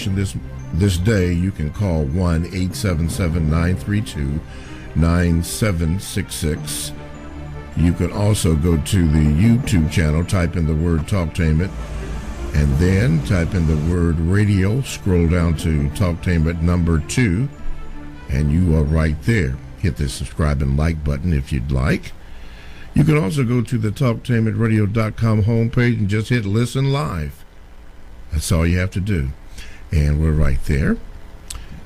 This day, you can call 1-877-932-9766. You can also go to the YouTube channel, type in the word Talktainment, and then type in the word radio, scroll down to Talktainment number 2, and you are right there. Hit the subscribe and like button if you'd like. You can also go to the Talktainmentradio.com homepage and just hit listen live. That's all you have to do. And we're right there.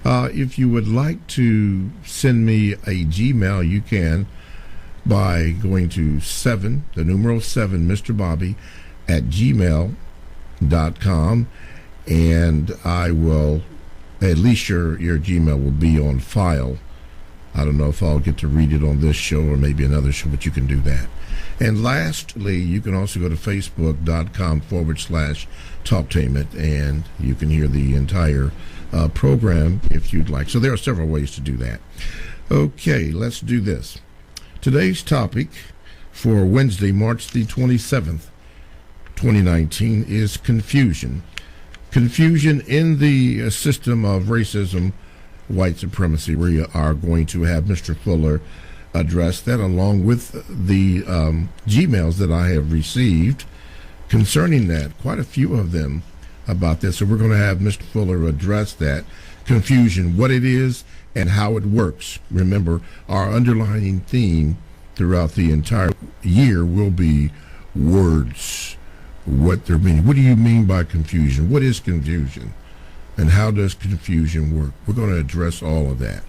If you would like to send me a Gmail, you can by going to 7, the numeral 7, Mr. Bobby, at gmail.com. And I will, at least your Gmail will be on file. I don't know if I'll get to read it on this show or maybe another show, but you can do that. And lastly, you can also go to facebook.com/Talktainment, and you can hear the entire program if you'd like. So there are several ways to do that. Okay, let's do this. Today's topic for Wednesday, March the 27th, 2019, is confusion. Confusion in the system of racism, white supremacy. We are going to have Mr. Fuller address that, along with the Gmails that I have received concerning that, quite a few of them about this. So we're going to have Mr. Fuller address that confusion, what it is and how it works. Remember, our underlying theme throughout the entire year will be words, what they're meaning. What do you mean by confusion? What is confusion? And how does confusion work? We're going to address all of that.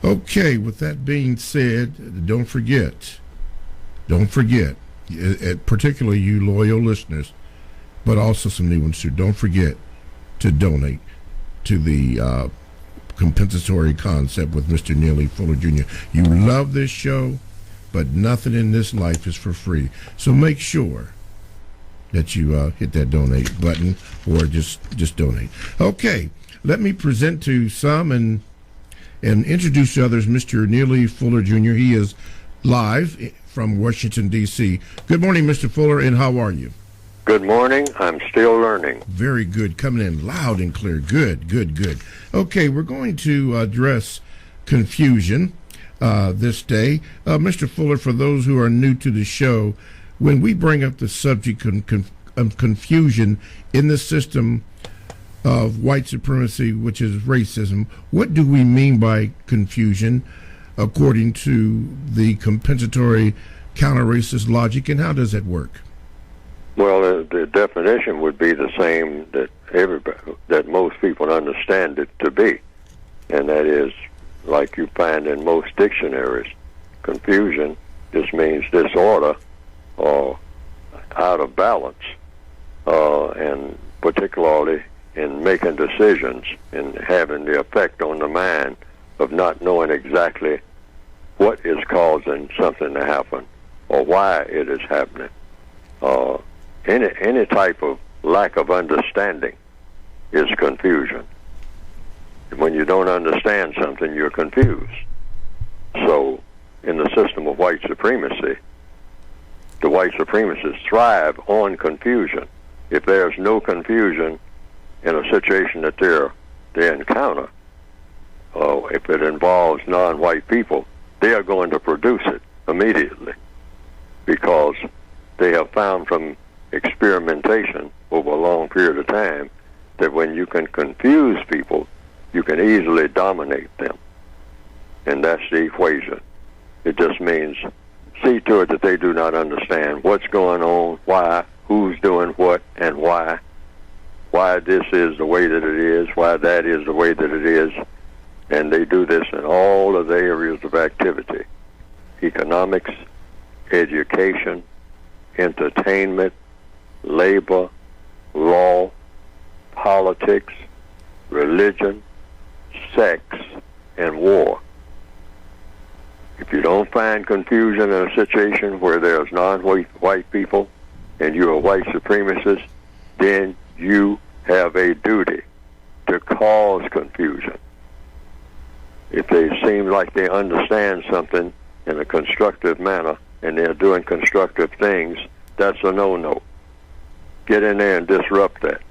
Okay, with that being said, don't forget, particularly you loyal listeners, but also some new ones too, don't forget to donate to the compensatory concept with Mr. Neely Fuller Jr. You love this show, but nothing in this life is for free. So make sure that you hit that donate button or just donate. Okay, let me present to some and introduce to others Mr. Neely Fuller Jr. He is live from Washington, D.C. Good morning, Mr. Fuller, and how are you? Good morning. I'm still learning. Very good. Coming in loud and clear. Good. Okay, we're going to address confusion this day. Mr. Fuller, for those who are new to the show, when we bring up the subject of confusion in the system of white supremacy, which is racism, what do we mean by confusion according to the compensatory counter-racist logic, and how does it work? Well, the definition would be the same that most people understand it to be, and that is, like you find in most dictionaries, confusion just means disorder or out of balance, and particularly in making decisions and having the effect on the mind of not knowing exactly what is causing something to happen or why it is happening. Any type of lack of understanding is confusion. When you don't understand something, you're confused. So in the system of white supremacy, the white supremacists thrive on confusion. If there's no confusion in a situation that they encounter, if it involves non-white people, they are going to produce it immediately, because they have found from experimentation over a long period of time that when you can confuse people, you can easily dominate them. And that's the equation. It just means see to it that they do not understand what's going on, why, who's doing what, and why this is the way that it is, why that is the way that it is. And they do this in all of the areas of activity: economics, education, entertainment, labor, law, politics, religion, sex, and war. If you don't find confusion in a situation where there's non-white people and you're a white supremacist, then you have a duty to cause confusion. If they seem like they understand something in a constructive manner and they're doing constructive things, that's a no-no. Get in there and disrupt that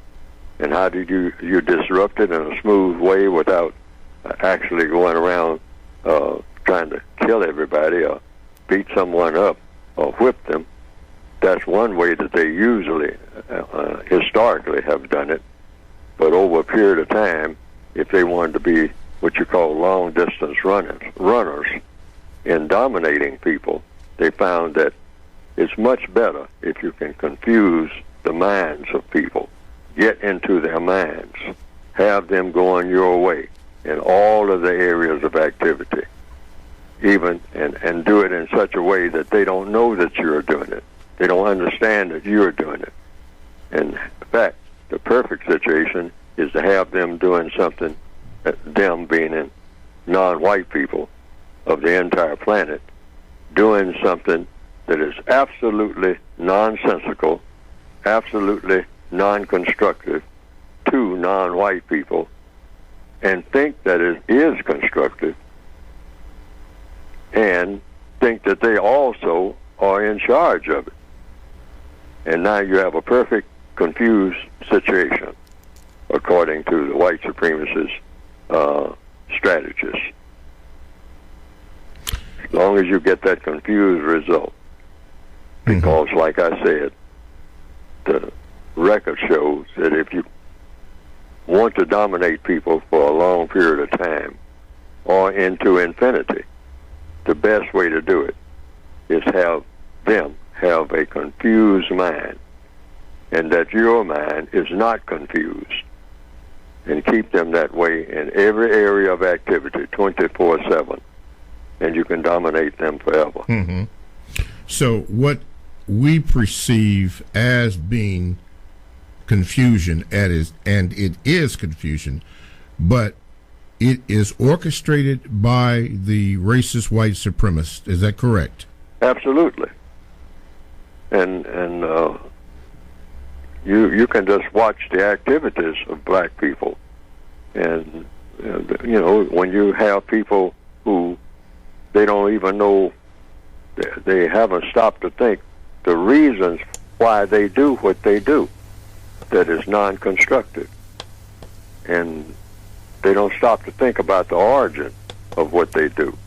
And how did you disrupt it in a smooth way without actually going around trying to kill everybody or beat someone up or whip them? That's one way that they usually, historically, have done it. But over a period of time, if they wanted to be what you call long-distance runners in dominating people, they found that it's much better if you can confuse the minds of people, get into their minds, have them going your way in all of the areas of activity, even and do it in such a way that they don't know that you're doing it. They don't understand that you're doing it. And in fact, the perfect situation is to have them doing something, them being in non-white people of the entire planet, doing something that is absolutely nonsensical, absolutely non-constructive to non-white people, and think that it is constructive, and think that they also are in charge of it. And now you have a perfect confused situation, according to the white supremacist strategists. As long as you get that confused result. Because, like I said, the record shows that if you want to dominate people for a long period of time or into infinity, the best way to do it is have them have a confused mind, and that your mind is not confused, and keep them that way in every area of activity 24/7, and you can dominate them forever. So what we perceive as being confusion, and it is confusion, but it is orchestrated by the racist white supremacists. Is that correct? Absolutely. And you can just watch the activities of black people, and you know, when you have people who they don't even know, they haven't stopped to think the reasons why they do what they do, that is non-constructive, and they don't stop to think about the origin of what they do.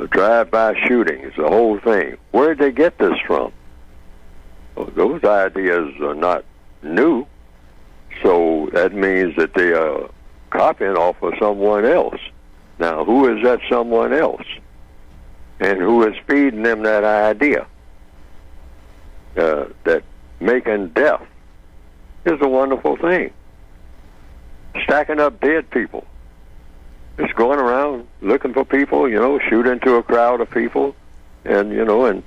Drive-by shootings, the whole thing. Where did they get this from? Well, those ideas are not new, so that means that they are copying off of someone else. Now, who is that someone else? And who is feeding them that idea? That making death is a wonderful thing. Stacking up dead people. Just going around looking for people, you know, shoot into a crowd of people, and, you know, and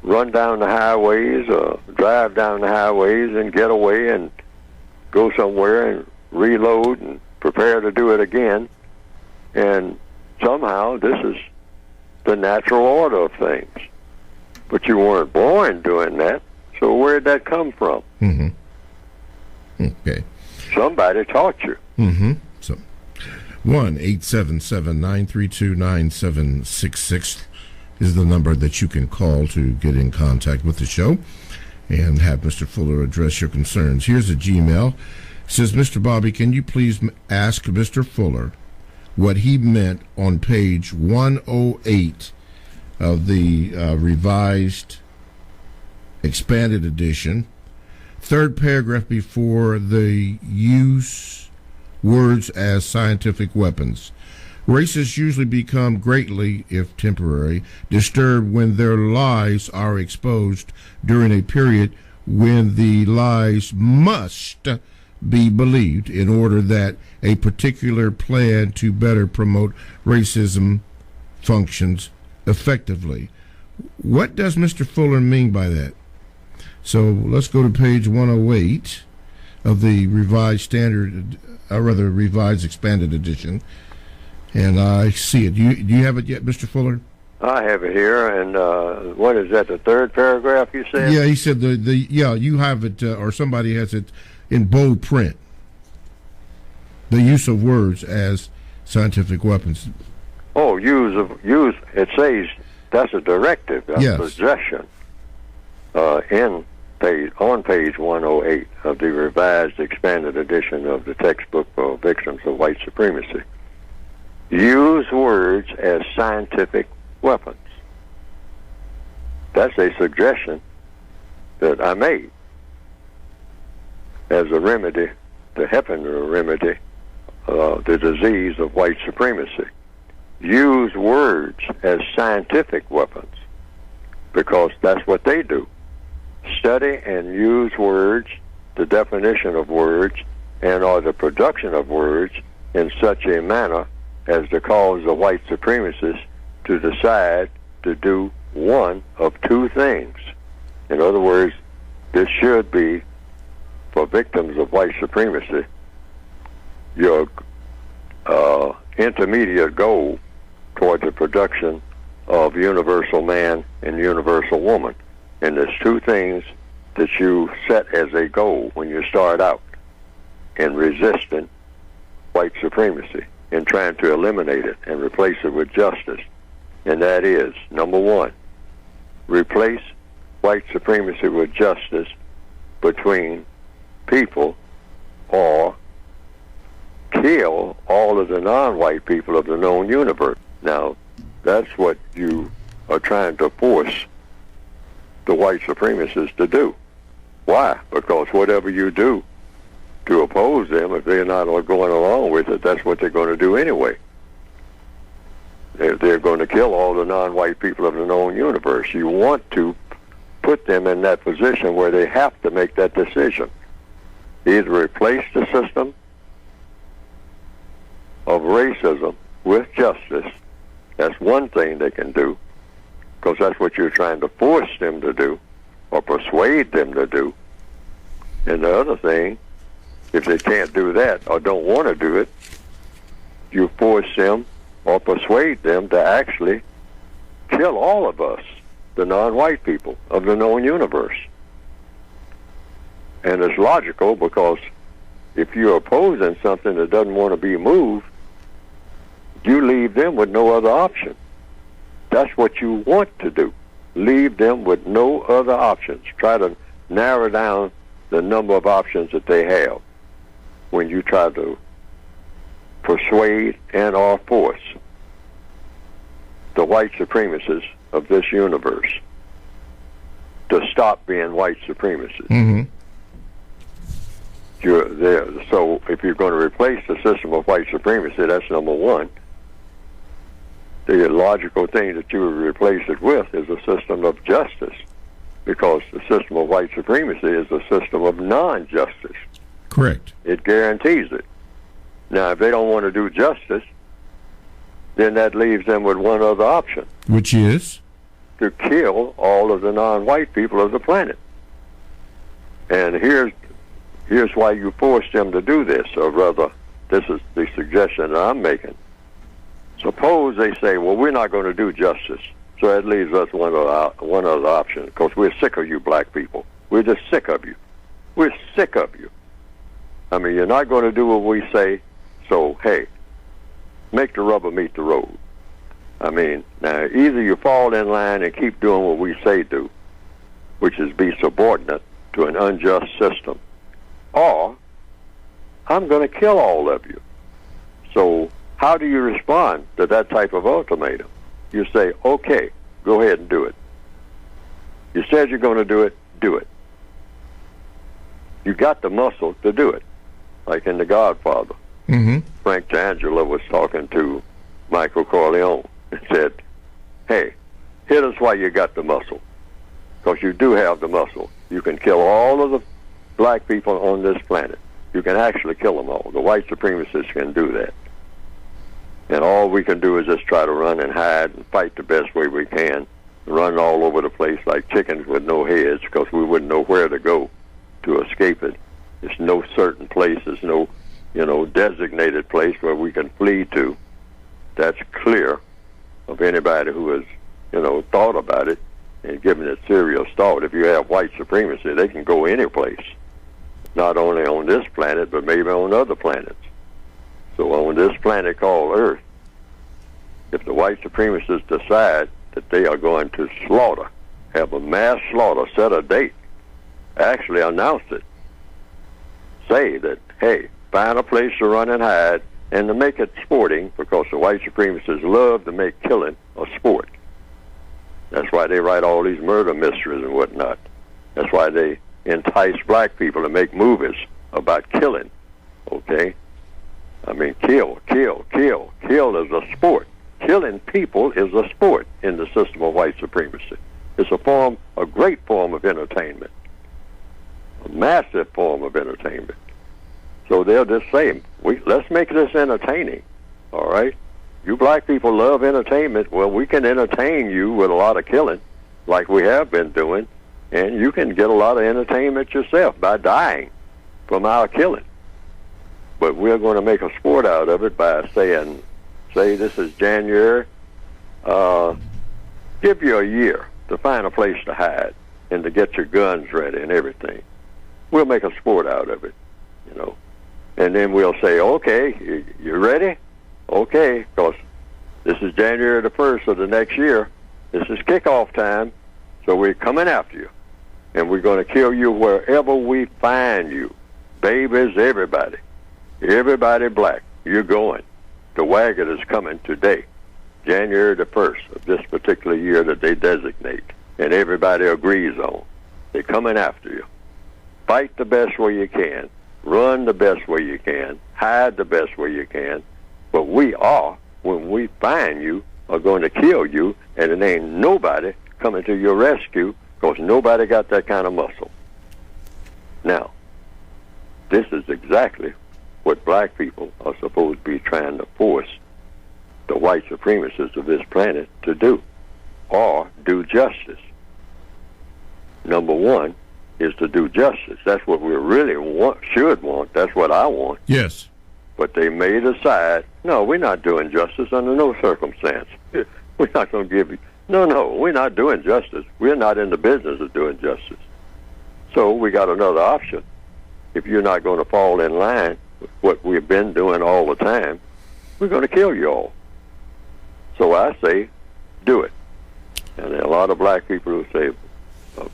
run down the highways or drive down the highways and get away and go somewhere and reload and prepare to do it again. And somehow this is the natural order of things. But you weren't born doing that, so where'd that come from? Okay. Somebody taught you. So 1-877-932-9766 is the number that you can call to get in contact with the show and have Mr. Fuller address your concerns. Here's a Gmail. It says, Mr. Bobby, can you please ask Mr. Fuller what he meant on page 108 of the revised expanded edition, third paragraph before the use words as scientific weapons. Racists usually become greatly, if temporary, disturbed when their lies are exposed during a period when the lies must be believed in order that a particular plan to better promote racism functions effectively. What does Mr. Fuller mean by that? So let's go to page 108 of the revised revised expanded edition, and I see it. Do you have it yet, Mr. Fuller? I have it here, and what is that, the third paragraph you said? Yeah, he said you have it, or somebody has it in bold print. The use of words as scientific weapons. Oh, use. It says that's a directive. That's yes. a suggestion in on page 108 of the revised expanded edition of the textbook for victims of white supremacy. Use words as scientific weapons. That's a suggestion that I made as a remedy to helping to remedy the disease of white supremacy. Use words as scientific weapons, because that's what they do. Study and use words, the definition of words, and or the production of words in such a manner as to cause the white supremacists to decide to do one of two things. In other words, this should be, for victims of white supremacy, your intermediate goal toward the production of universal man and universal woman. And there's two things that you set as a goal when you start out in resisting white supremacy and trying to eliminate it and replace it with justice. And that is, number one, replace white supremacy with justice between people, or kill all of the non-white people of the known universe. Now, that's what you are trying to force the white supremacists to do. Why? Because whatever you do to oppose them, if they're not going along with it, that's what they're going to do anyway. They're going to kill all the non-white people of the known universe. You want to put them in that position where they have to make that decision. Either replace the system of racism with justice. That's one thing they can do, because that's what you're trying to force them to do or persuade them to do. And the other thing, if they can't do that or don't want to do it, you force them or persuade them to actually kill all of us, the non-white people of the known universe. And it's logical, because if you're opposing something that doesn't want to be moved, you leave them with no other option. That's what you want to do. Leave them with no other options. Try to narrow down the number of options that they have when you try to persuade and or force the white supremacists of this universe to stop being white supremacists. Mm-hmm. You're there. So if you're going to replace the system of white supremacy, that's number one. The logical thing that you would replace it with is a system of justice, because the system of white supremacy is a system of non-justice. Correct. It guarantees it. Now, if they don't want to do justice, then that leaves them with one other option. Which is? To kill all of the non-white people of the planet. And here's why you force them to do this, or rather, this is the suggestion that I'm making. Suppose they say, well, we're not going to do justice, so that leaves us one other option, because we're sick of you black people. We're just sick of you. We're sick of you. I mean, you're not going to do what we say, so, hey, make the rubber meet the road. I mean, now, either you fall in line and keep doing what we say do, which is be subordinate to an unjust system, or I'm going to kill all of you. So how do you respond to that type of ultimatum? You say, okay, go ahead and do it. You said you're going to do it, do it. You got the muscle to do it, like in The Godfather. Mm-hmm. Frank D'Angelo was talking to Michael Corleone and said, hey, hit us while you got the muscle, because you do have the muscle. You can kill all of the black people on this planet. You can actually kill them all. The white supremacists can do that. And all we can do is just try to run and hide and fight the best way we can, run all over the place like chickens with no heads, because we wouldn't know where to go to escape it. There's no certain place, there's no, designated place where we can flee to. That's clear of anybody who has, thought about it and given it serious thought. If you have white supremacy, they can go any place, not only on this planet, but maybe on other planets. So on this planet called Earth, if the white supremacists decide that they are going to slaughter, have a mass slaughter, set a date, actually announce it. Say that, hey, find a place to run and hide, and to make it sporting, because the white supremacists love to make killing a sport. That's why they write all these murder mysteries and whatnot. That's why they entice black people to make movies about killing, okay? I mean, kill is a sport. Killing people is a sport in the system of white supremacy. It's a great form of entertainment, a massive form of entertainment. So they'll just say, let's make this entertaining, all right? You black people love entertainment. Well, we can entertain you with a lot of killing, like we have been doing, and you can get a lot of entertainment yourself by dying from our killing. But we're going to make a sport out of it by say this is January, give you a year to find a place to hide and to get your guns ready and everything. We'll make a sport out of it, you know. And then we'll say, okay, you ready? Okay, because this is January the 1st of the next year. This is kickoff time, so we're coming after you. And we're going to kill you wherever we find you. Babies, everybody. Everybody black, you're going. The wagon is coming today, January the 1st of this particular year that they designate, and everybody agrees on. They're coming after you. Fight the best way you can. Run the best way you can. Hide the best way you can. But we are, when we find you, are going to kill you, and it ain't nobody coming to your rescue, because nobody got that kind of muscle. Now, this is exactly what black people are supposed to be trying to force the white supremacists of this planet to do, or do justice. Number one is to do justice. That's what we really should want. That's what I want. Yes. But they may decide, no, we're not doing justice under no circumstance. We're not going to give you... No, we're not doing justice. We're not in the business of doing justice. So we got another option. If you're not going to fall in line with what we've been doing all the time, we're going to kill you all. So I say, do it. And there are a lot of black people who say,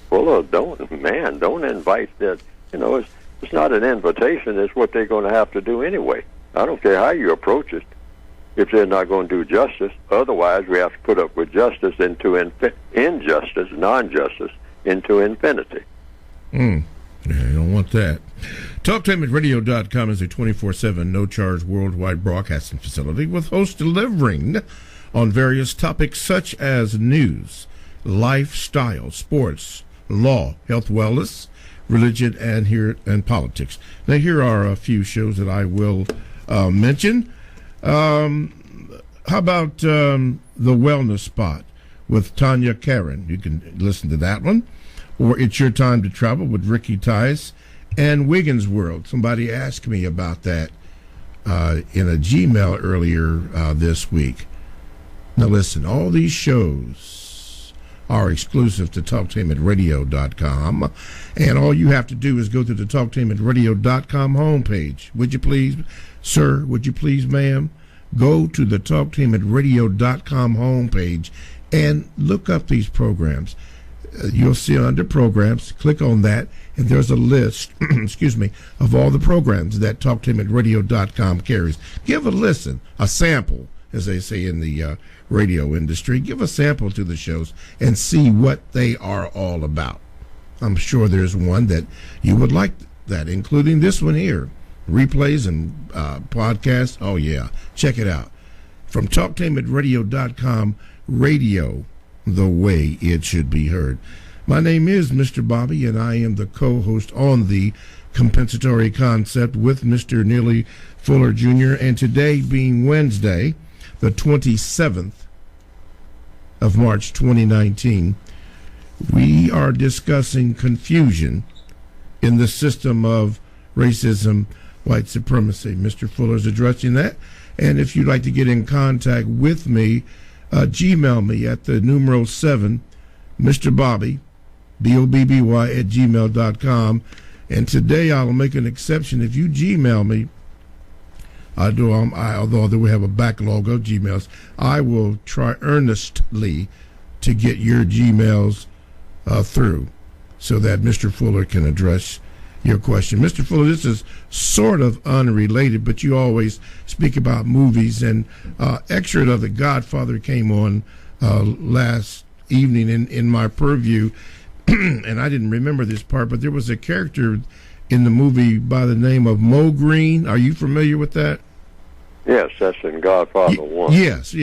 Fuller, don't invite that. You know, it's not an invitation. It's what they're going to have to do anyway. I don't care how you approach it if they're not going to do justice. Otherwise, we have to put up with justice into injustice, non-justice, into infinity. Yeah, you don't want that. Talktainmentradio.com is a 24/7 no-charge worldwide broadcasting facility with hosts delivering on various topics such as news, lifestyle, sports, law, health, wellness, religion, and politics. Now, here are a few shows that I will mention. How about the Wellness Spot with Tanya Karen? You can listen to that one. Or It's Your Time to Travel with Ricky Tice and Wiggins World. Somebody asked me about that in a Gmail earlier this week. Now listen, all these shows are exclusive to Talktainmentradio.com, and all you have to do is go to the Talktainmentradio.com homepage. Would you please, sir, would you please, ma'am, go to the Talktainmentradio.com homepage and look up these programs. You'll see under programs, click on that, and there's a list, of all the programs that Talktainmentradio.com carries. Give a listen, a sample, as they say in the radio industry. Give a sample to the shows and see what they are all about. I'm sure there's one that you would like that, including this one here. Replays and podcasts. Oh, yeah. Check it out. From Talktainmentradio.com, radio the way it should be heard. My name is Mr. Bobby, and I am the co-host on the compensatory concept with Mr. Neely Fuller Jr., and today being Wednesday, the 27th of March 2019, we are discussing confusion in the system of racism, white supremacy. Mr. Fuller's addressing that, and if you'd like to get in contact with me, Gmail me at the numeral 7, Mr. Bobby, BOBBY at gmail.com. And today I'll make an exception. If you Gmail me, although we have a backlog of Gmails, I will try earnestly to get your Gmails through. so that Mr. Fuller can address your question. Mr. Fuller, this is sort of unrelated, but you always speak about movies, and excerpt of The Godfather came on last evening in my purview, and I didn't remember this part, but there was a character in the movie by the name of Mo Green. Are you familiar with that? Yes, that's in Godfather 1. Yes.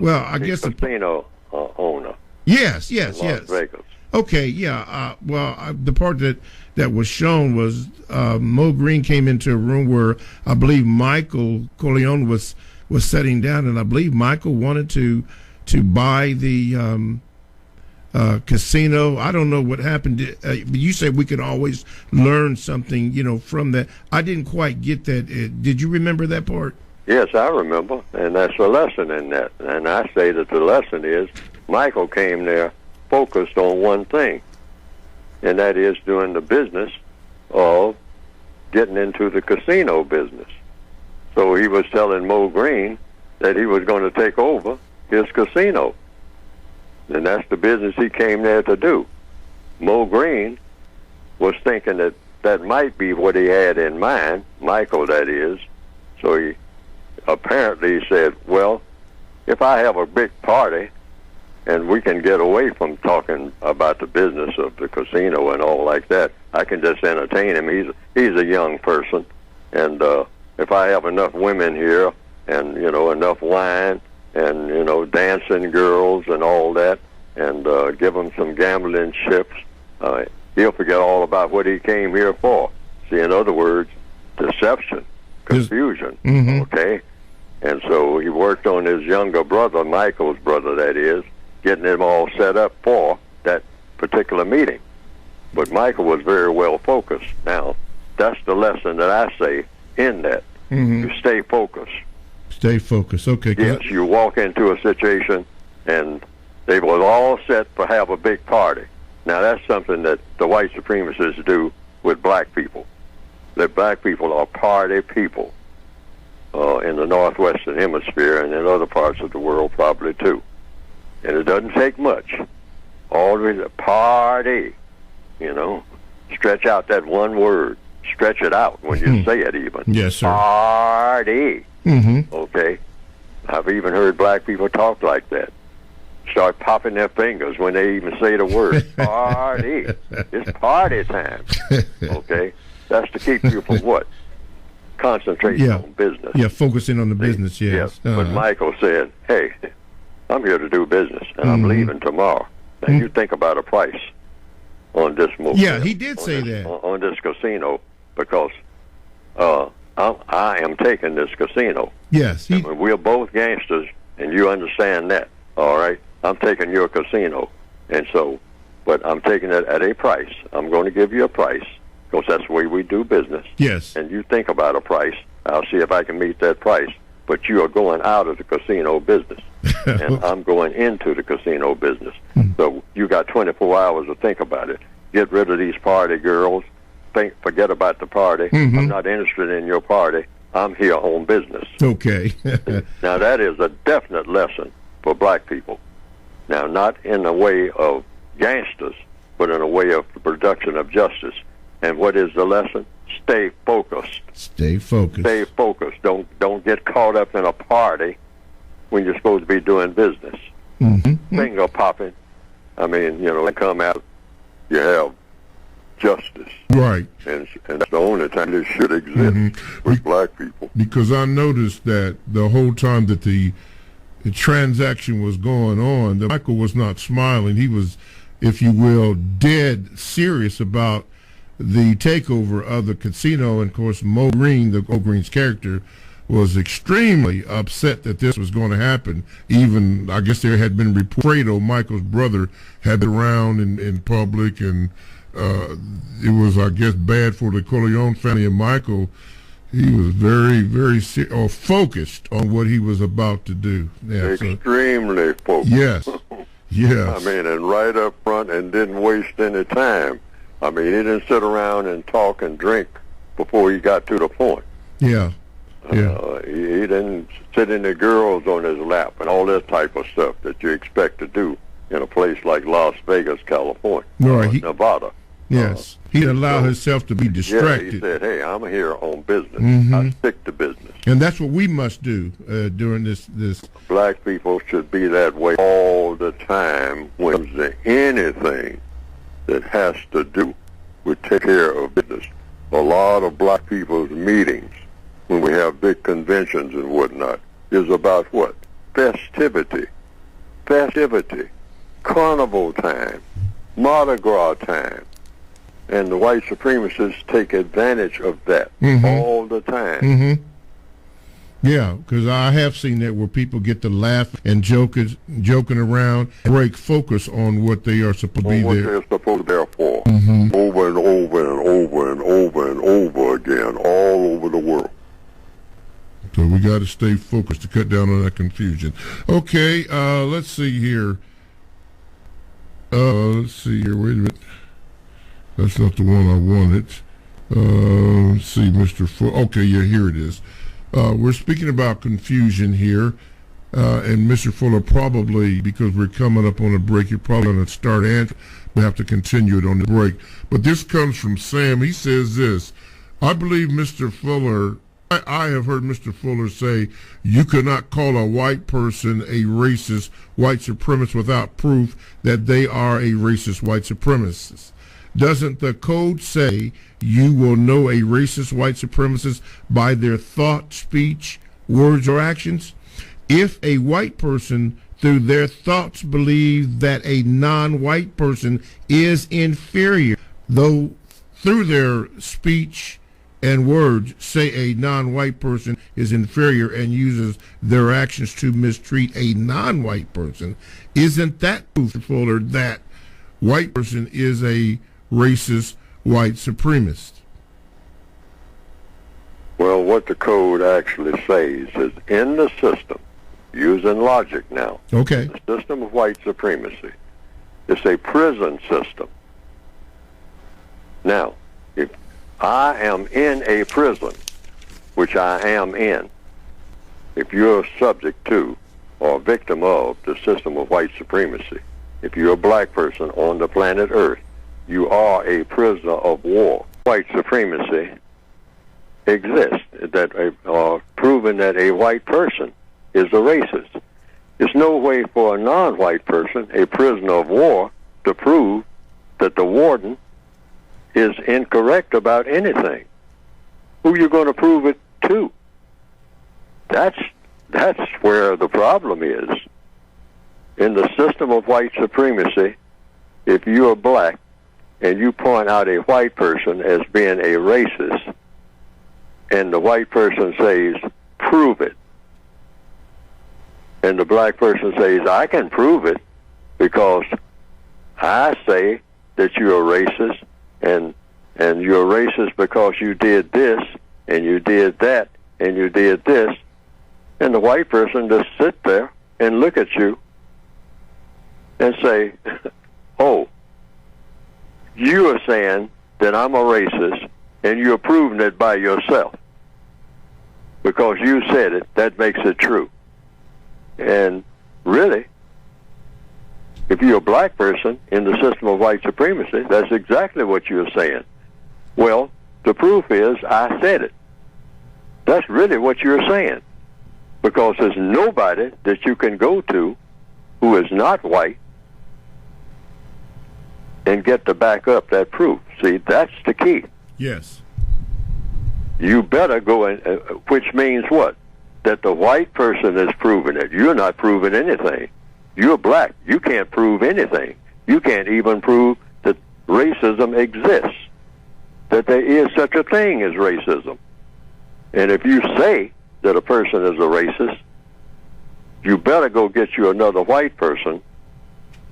Well, I guess casino owner. Yes. Las Vegas. Okay, yeah. The part that was shown was Mo Green came into a room where I believe Michael Corleone was sitting down, and I believe Michael wanted to buy the casino. I don't know what happened. You said we could always learn something, from that. I didn't quite get that. Did you remember that part? Yes, I remember, and that's a lesson in that. And I say that the lesson is Michael came there focused on one thing, and that is doing the business of getting into the casino business. So he was telling Mo Green that he was going to take over his casino, and that's the business he came there to do. Mo Green was thinking that might be what he had in mind, Michael, that is. So he apparently said, well, if I have a big party and we can get away from talking about the business of the casino and all like that, I can just entertain him. He's a young person, and if I have enough women here and enough wine and dancing girls and all that, and give him some gambling chips, he'll forget all about what he came here for. See, in other words, deception, confusion. Mm-hmm. Okay, and so he worked on his younger brother, Michael's brother, that is, getting him all set up for that particular meeting. But Michael was very well focused. Now, that's the lesson that I say in that. Mm-hmm. You stay focused. Stay focused. Okay. Yes, you walk into a situation and they was all set for have a big party. Now, that's something that the white supremacists do with black people. That black people are party people in the Northwestern Hemisphere and in other parts of the world probably too. And it doesn't take much. Always a party, Stretch out that one word. Stretch it out when you say it even. Yes, sir. Party. Mm-hmm. Okay? I've even heard black people talk like that. Start popping their fingers when they even say the word party. It's party time. Okay? That's to keep you from what? Concentrating on business. Yeah, focusing on the business, yes. But Michael said, hey, I'm here to do business, and I'm leaving tomorrow. And you think about a price on this movie. Yeah, he did say that. On this casino, because I am taking this casino. Yes. We're both gangsters, and you understand that, all right? I'm taking your casino. And so, but I'm taking it at a price. I'm going to give you a price, because that's the way we do business. Yes. And you think about a price. I'll see if I can meet that price. But you are going out of the casino business, and I'm going into the casino business. So you got 24 hours to think about it. Get rid of these party girls. Forget about the party. Mm-hmm. I'm not interested in your party. I'm here on business. Okay. Now, that is a definite lesson for black people. Now, not in the way of gangsters, but in a way of the production of justice. And what is the lesson? Stay focused. Stay focused. Stay focused. Don't get caught up in a party when you're supposed to be doing business. Mm-hmm. Finger popping. I mean, they come out, you have justice. Right. And that's the only time this should exist with black people. Because I noticed that the whole time that the transaction was going on, that Michael was not smiling. He was, if you will, dead serious about the takeover of the casino. And of course, Mo Green's character, was extremely upset that this was going to happen. Even, I guess there had been reported Michael's brother had been around in public, and it was, I guess, bad for the Corleone family. And Michael, he was very, very focused on what he was about to do. Yeah, extremely focused. Yes. Yes. I mean, and right up front, and didn't waste any time. I mean, he didn't sit around and talk and drink before he got to the point. Yeah. Yeah. He didn't sit in the girls on his lap and all that type of stuff that you expect to do in a place like Las Vegas, California, right. Nevada. Yes. He allowed himself to be distracted. Yeah, he said, hey, I'm here on business. Mm-hmm. I stick to business. And that's what we must do during this. Black people should be that way all the time when it comes to anything that has to do with take care of business. A lot of black people's meetings, when we have big conventions and whatnot, is about what? Festivity, carnival time, Mardi Gras time. And the white supremacists take advantage of that all the time. Mm-hmm. Yeah, because I have seen that where people get to laugh and joking around, and break focus on what they are supposed to be what there. They're supposed to be there for. Over and over and over and over and over again, all over the world. So we got to stay focused to cut down on that confusion. Okay, let's see here. Wait a minute. That's not the one I wanted. Let's see, Mr. Okay, yeah, here it is. We're speaking about confusion here, and Mr. Fuller probably, because we're coming up on a break, you're probably going to start answering, but have to continue it on the break. But this comes from Sam. He says this: I believe Mr. Fuller, I have heard Mr. Fuller say, you cannot call a white person a racist white supremacist without proof that they are a racist white supremacist. Doesn't the code say you will know a racist white supremacist by their thought, speech, words, or actions? If a white person through their thoughts believe that a non-white person is inferior, though through their speech and words say a non-white person is inferior and uses their actions to mistreat a non-white person, isn't that proof, Fuller, that white person is a racist white supremacist? Well, what the code actually says is in the system, using logic now, okay, the system of white supremacy, it's a prison system. Now, if I am in a prison, which I am in, if you're subject to or a victim of the system of white supremacy, if you're a black person on the planet Earth, you are a prisoner of war. White supremacy exists, proving that a white person is a racist. There's no way for a non-white person, a prisoner of war, to prove that the warden is incorrect about anything. Who are you going to prove it to? That's where the problem is. In the system of white supremacy, if you're black, and you point out a white person as being a racist, and the white person says, prove it. And the black person says, I can prove it because I say that you're a racist, and you're a racist because you did this, and you did that, and you did this. And the white person just sit there and look at you and say, oh, you are saying that I'm a racist, and you're proving it by yourself. Because you said it, that makes it true. And really, if you're a black person in the system of white supremacy, that's exactly what you're saying. Well, the proof is I said it. That's really what you're saying. Because there's nobody that you can go to who is not white and get to back up that proof. See, that's the key. Yes. You better go in, which means what? That the white person is proving it. You're not proving anything. You're black. You can't prove anything. You can't even prove that racism exists, that there is such a thing as racism. And if you say that a person is a racist, you better go get you another white person.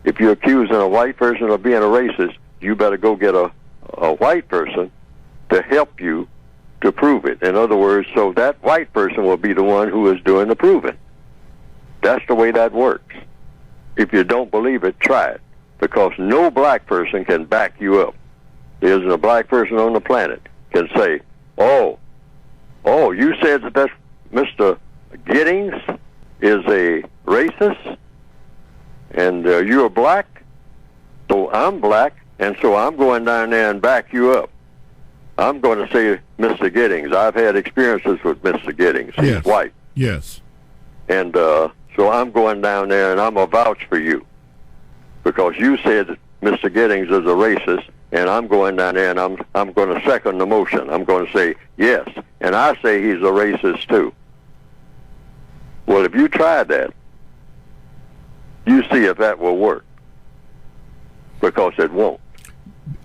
If you're accusing a white person of being a racist, you better go get a white person to help you to prove it. In other words, so that white person will be the one who is doing the proving. That's the way that works. If you don't believe it, try it. Because no black person can back you up. There isn't a black person on the planet can say, oh, you said that Mr. Giddings is a racist, and you're black, so I'm black, And so I'm going down there and back you up. I'm going to say Mr. Giddings. I've had experiences with Mr. Giddings. He's Yes. white. Yes. And so I'm going down there and I'm going to vouch for you. Because you said Mr. Giddings is a racist, and I'm going down there and I'm going to second the motion. I'm going to say yes. And I say he's a racist too. Well, if you try that, you see if that will work. Because it won't.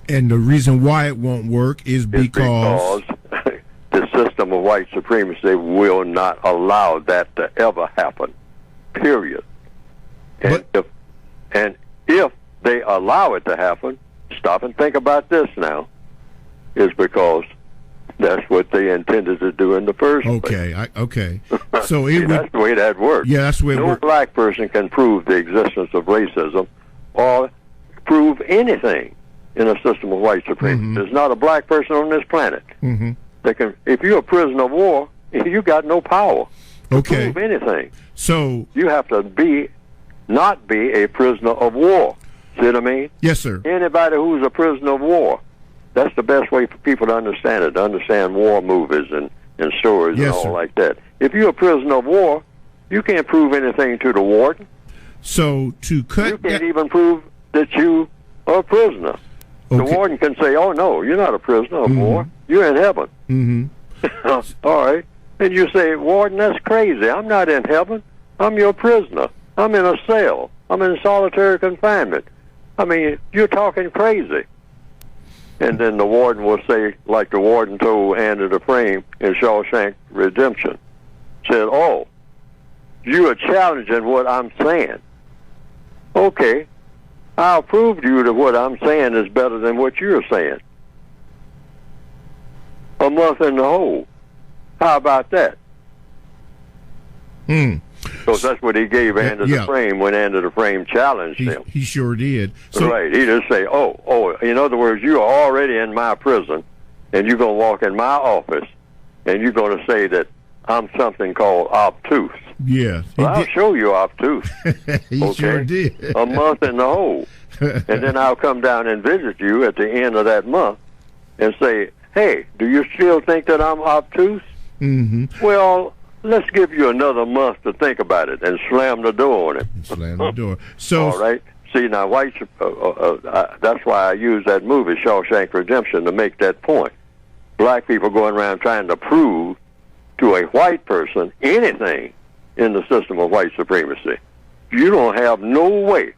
And the reason why it won't work is because the system of white supremacy will not allow that to ever happen. Period. And if they allow it to happen, stop and think about this now, is because that's what they intended to do in the first place. Okay. So that's the way that works. Yeah, that's the way it no works. black person can prove the existence of racism or prove anything in a system of white supremacy. Mm-hmm. There's not a black person on this planet Mm-hmm. that can. If you're a prisoner of war, you got no power to prove anything. So you have to not be a prisoner of war. See what I mean? Yes, sir. Anybody who's a prisoner of war, that's the best way for people to understand it, to understand war movies and stories and all like that. If you're a prisoner of war, you can't prove anything to the warden. So to cut... You can't even prove that you are a prisoner. The warden can say, oh, no, you're not a prisoner of war. You're in heaven. Mm-hmm. All right. And you say, warden, that's crazy. I'm not in heaven. I'm your prisoner. I'm in a cell. I'm in solitary confinement. I mean, you're talking crazy. And then the warden will say, like the warden told Andy Dufresne in Shawshank Redemption, said, oh, you are challenging what I'm saying. Okay, I'll prove to you that what I'm saying is better than what you're saying. A month in the hole. How about that? Because that's what he gave Andy Dufresne when Andy Dufresne challenged him. He sure did. Right. He just say, oh, in other words, you are already in my prison, and you're going to walk in my office, and you're going to say that I'm something called obtuse. Yeah. Well, I'll show you obtuse. He sure did. A month in the hole. And then I'll come down and visit you at the end of that month and say, hey, do you still think that I'm obtuse? Mm-hmm. Well, let's give you another month to think about it, and slam the door on it. Slam the door. So, all right. See, now, that's why I use that movie, Shawshank Redemption, to make that point. Black people going around trying to prove to a white person anything in the system of white supremacy. You don't have no way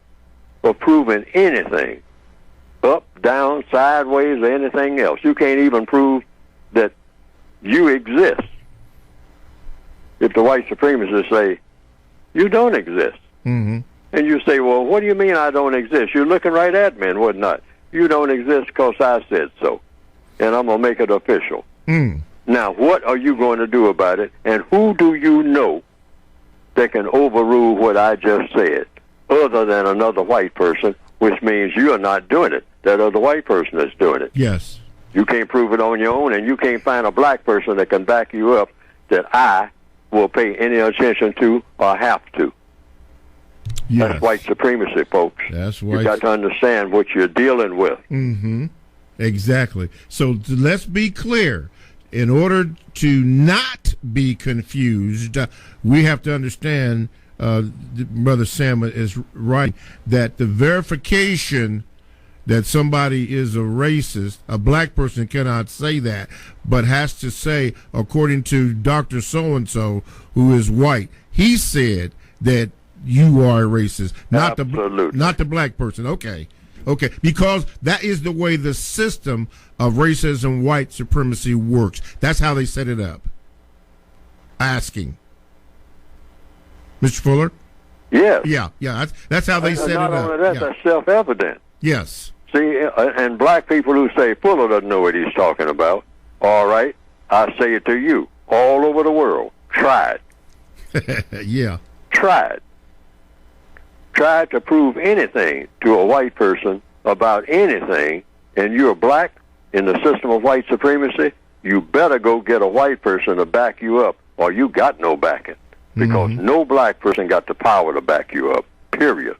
of proving anything, up, down, sideways, or anything else. You can't even prove that you exist. If the white supremacists say, you don't exist. Mm-hmm. And you say, well, what do you mean I don't exist? You're looking right at me and whatnot. You don't exist because I said so. And I'm going to make it official. Now, what are you going to do about it? And who do you know that can overrule what I just said, other than another white person, which means you're not doing it. That other white person is doing it. Yes. You can't prove it on your own, and you can't find a black person that can back you up that I will pay any attention to or have to. Yes. That's white supremacy, folks. That's You got to understand what you're dealing with. Mm-hmm. Exactly. So let's be clear. In order to not be confused, we have to understand, Brother Sam is right, that the verification that somebody is a racist, a black person cannot say that, but has to say, according to Dr. So-and-so, who is white, he said that you are a racist, not the black person. Okay, because that is the way the system of racism, white supremacy works. That's how they set it up. Asking. Mr. Fuller? Yes. Yeah, that's how they set it up. Not only that, that's self-evident. Yes. See, and black people who say Fuller doesn't know what he's talking about, all right, I say it to you, all over the world, try it. Yeah. Try it. Try to prove anything to a white person about anything, and you're black in the system of white supremacy, you better go get a white person to back you up, or you got no backing. Because no black person got the power to back you up, period.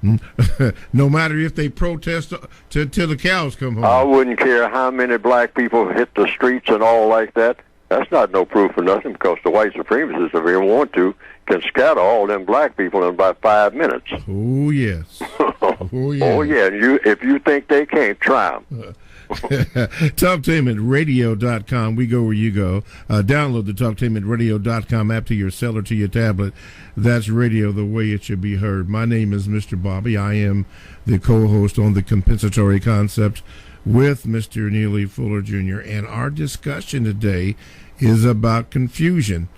No matter if they protest till the cows come home. I wouldn't care how many black people hit the streets and all like that. That's not no proof of nothing, because the white supremacists, if they want to, can scatter all them black people in about 5 minutes. Oh, yes. Oh, yeah. Oh, yeah. If you think they can't, try them. Talktainmentradio.com. We go where you go. Download the Talktainmentradio.com app to your cell or to your tablet. That's radio the way it should be heard. My name is Mr. Bobby. I am the co-host on the compensatory concept with Mr. Neely Fuller Jr. And our discussion today is about confusion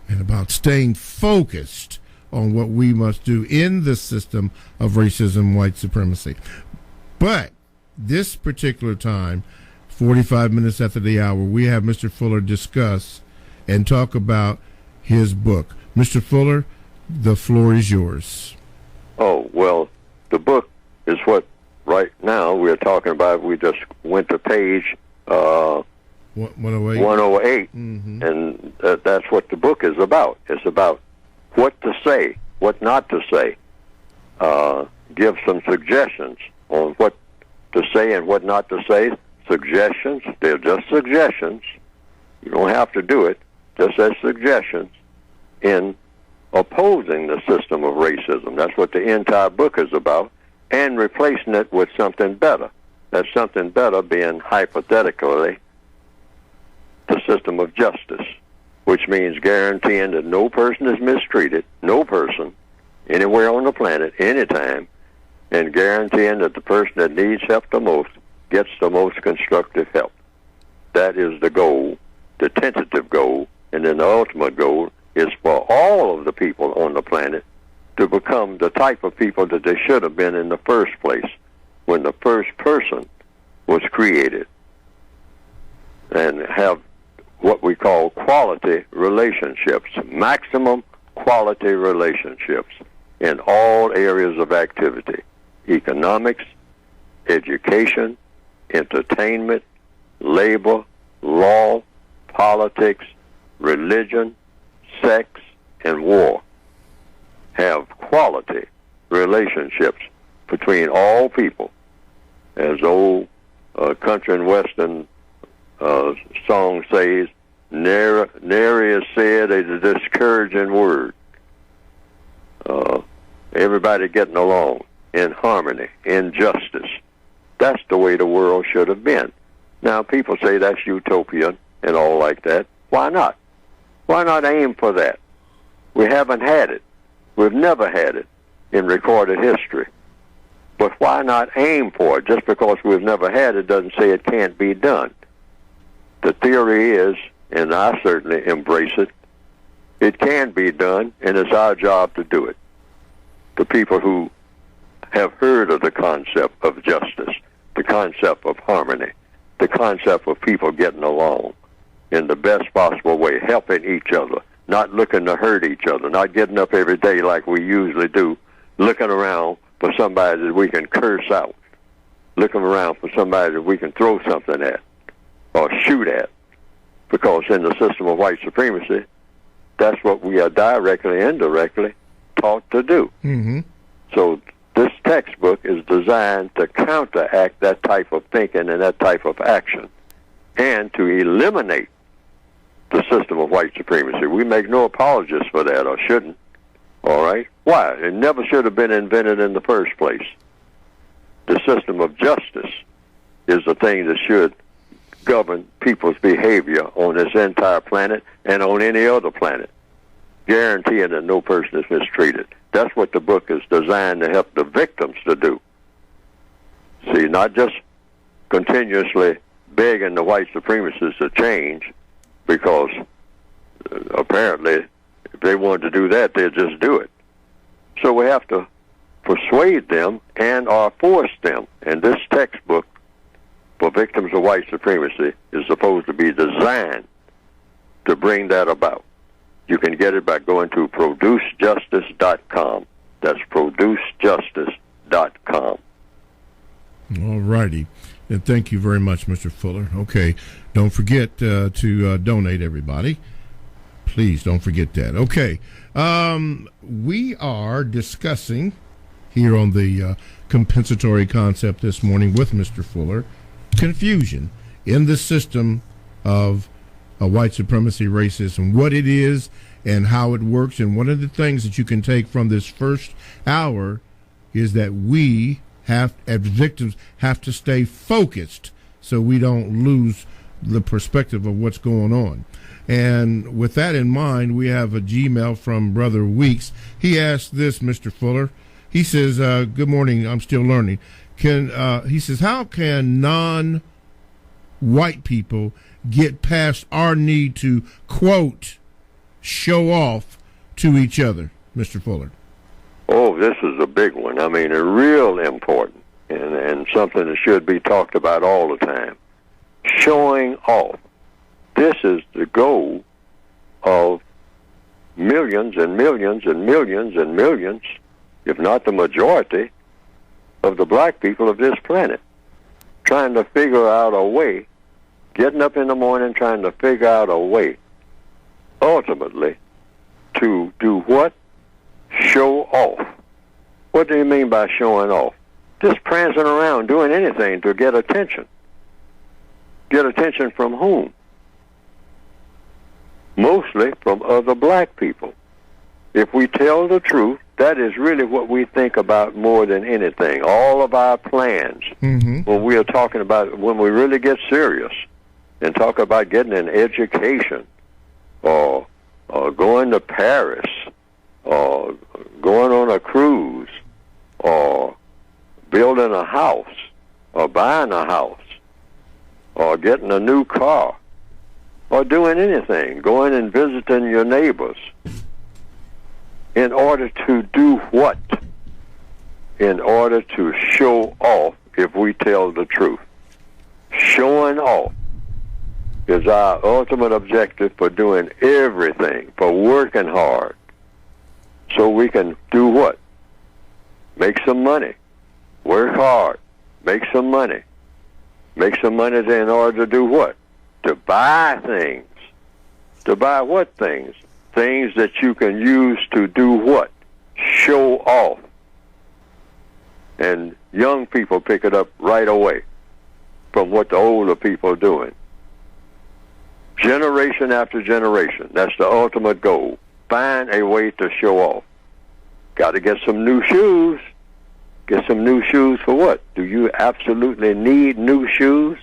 and about staying focused on what we must do in the system of racism, white supremacy. But this particular time, 45 minutes after the hour, we have Mr. Fuller discuss and talk about his book. Mr. Fuller, the floor is yours. Oh, well, the book is what right now we're talking about. We just went to page 108. 108, and that's what the book is about. It's about what to say, what not to say. Give some suggestions on what to say and what not to say. Suggestions, they're just suggestions. You don't have to do it, just as suggestions in opposing the system of racism. That's what the entire book is about, and replacing it with something better. That something better being, hypothetically, the system of justice, which means guaranteeing that no person is mistreated, no person, anywhere on the planet, anytime, and guaranteeing that the person that needs help the most gets the most constructive help. That is the goal, the tentative goal, and then the ultimate goal is for all of the people on the planet to become the type of people that they should have been in the first place when the first person was created, and have what we call quality relationships, maximum quality relationships in all areas of activity: economics, education, entertainment, labor, law, politics, religion, sex, and war. Have quality relationships between all people. As old country and western song says, nary is said a discouraging word. Everybody getting along in harmony, in justice. That's the way the world should have been. Now, people say that's utopian and all like that. Why not? Why not aim for that? We haven't had it. We've never had it in recorded history. But why not aim for it? Just because we've never had it doesn't say it can't be done. The theory is, and I certainly embrace it, it can be done, and it's our job to do it. The people who have heard of the concept of justice, the concept of harmony, the concept of people getting along in the best possible way, helping each other, not looking to hurt each other, not getting up every day like we usually do, looking around for somebody that we can curse out, looking around for somebody that we can throw something at or shoot at, because in the system of white supremacy, that's what we are directly, indirectly taught to do. So this textbook is designed to counteract that type of thinking and that type of action, and to eliminate the system of white supremacy. We make no apologies for that, or shouldn't. All right? Why? It never should have been invented in the first place. The system of justice is the thing that should govern people's behavior on this entire planet and on any other planet, guaranteeing that no person is mistreated. That's what the book is designed to help the victims to do. See, not just continuously begging the white supremacists to change, because apparently if they wanted to do that, they'd just do it. So we have to persuade them and or force them. And this textbook for victims of white supremacy is supposed to be designed to bring that about. You can get it by going to producejustice.com. That's producejustice.com. All righty. And thank you very much, Mr. Fuller. Okay. Don't forget to donate, everybody. Please don't forget that. Okay. We are discussing here on the compensatory concept this morning with Mr. Fuller. Confusion in the system of white supremacy, racism, what it is and how it works. And one of the things that you can take from this first hour is that we have, as victims, have to stay focused so we don't lose the perspective of what's going on. And with that in mind, we have a Gmail from Brother Weeks. He asked this, Mr. Fuller. He says, good morning, I'm still learning. He says, how can non-white people get past our need to, quote, show off to each other, Mr. Fuller? Oh, this is a big one. I mean, real important and something that should be talked about all the time. Showing off. This is the goal of millions and millions and millions and millions, if not the majority, of the black people of this planet, trying to figure out a way, getting up in the morning trying to figure out a way, ultimately, to do what? Show off. What do you mean by showing off? Just prancing around, doing anything to get attention. Get attention from whom? Mostly from other black people. If we tell the truth, that is really what we think about more than anything. All of our plans, when we are talking about, when we really get serious and talk about getting an education or going to Paris or going on a cruise or building a house or buying a house or getting a new car or doing anything, going and visiting your neighbors, in order to do what? In order to show off, if we tell the truth. Showing off is our ultimate objective for doing everything, for working hard, so we can do what? Make some money. Work hard. Make some money. Make some money in order to do what? To buy things. To buy what things? Things that you can use to do what? Show off. And young people pick it up right away from what the older people are doing. Generation after generation. That's the ultimate goal. Find a way to show off. Got to get some new shoes. Get some new shoes for what? Do you absolutely need new shoes?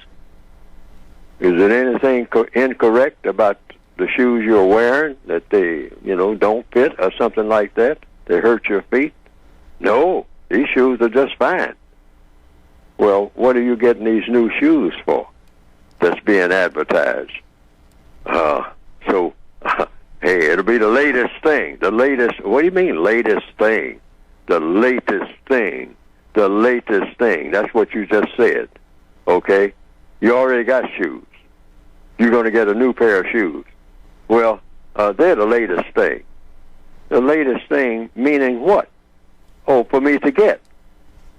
Is there anything incorrect about the shoes you're wearing, that they, don't fit or something like that? They hurt your feet? No, these shoes are just fine. Well, what are you getting these new shoes for that's being advertised? Hey, it'll be the latest thing. The latest, what do you mean latest thing? The latest thing. The latest thing. That's what you just said. Okay? You already got shoes. You're going to get a new pair of shoes. Well, they're the latest thing. The latest thing meaning what? Oh, for me to get.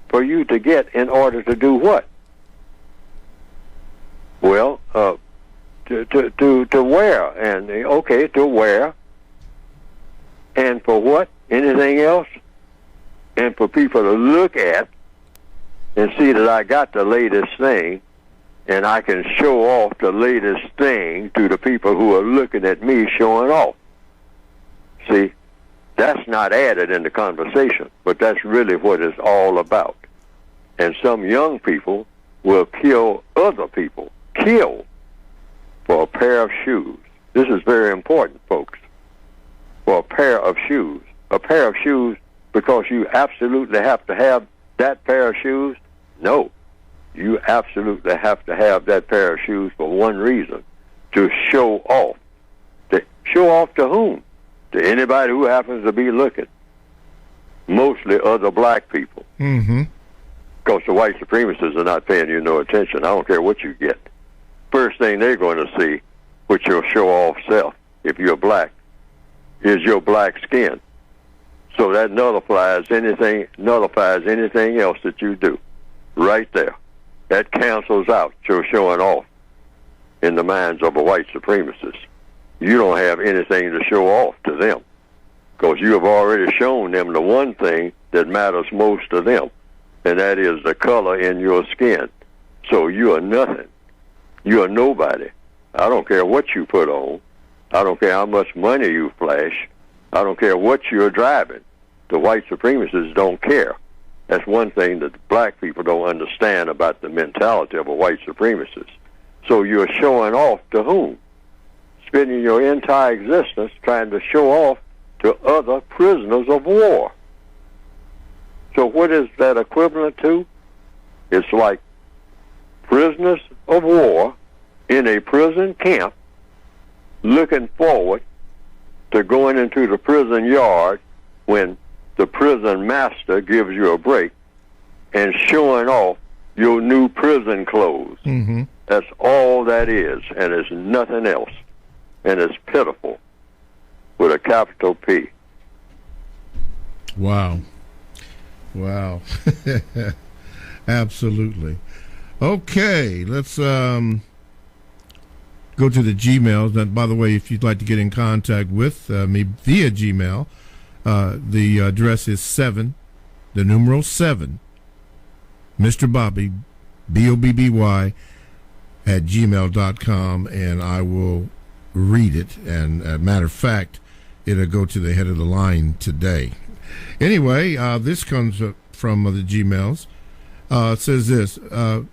For you to get in order to do what? Well, to wear. And, okay, to wear. And for what? Anything else? And for people to look at and see that I got the latest thing, and I can show off the latest thing to the people who are looking at me showing off. See, that's not added in the conversation, but that's really what it's all about. And some young people will kill other people, for a pair of shoes. This is very important, folks. For a pair of shoes. A pair of shoes because you absolutely have to have that pair of shoes? No. You absolutely have to have that pair of shoes for one reason, to show off. To show off to whom? To anybody who happens to be looking. Mostly other black people. Because the white supremacists are not paying you no attention. I don't care what you get. First thing they're going to see, which will show off self, if you're black, is your black skin. So that nullifies anything else that you do. Right there. That cancels out your showing off in the minds of a white supremacist. You don't have anything to show off to them, because you have already shown them the one thing that matters most to them, and that is the color in your skin. So you are nothing. You are nobody. I don't care what you put on. I don't care how much money you flash. I don't care what you're driving. The white supremacists don't care. That's one thing that the black people don't understand about the mentality of a white supremacist. So you're showing off to whom? Spending your entire existence trying to show off to other prisoners of war. So what is that equivalent to? It's like prisoners of war in a prison camp looking forward to going into the prison yard when the prison master gives you a break and showing off your new prison clothes. Mm-hmm. That's all that is, and it's nothing else. And it's pitiful with a capital P. Wow. Wow. Absolutely. Okay, let's go to the Gmails. Now, by the way, if you'd like to get in contact with me via Gmail, the address is 7, the numeral 7, Mr. Bobby, BOBBY, at gmail.com, and I will read it. And as a matter of fact, it'll go to the head of the line today. Anyway, this comes from the Gmails. It says this, hello,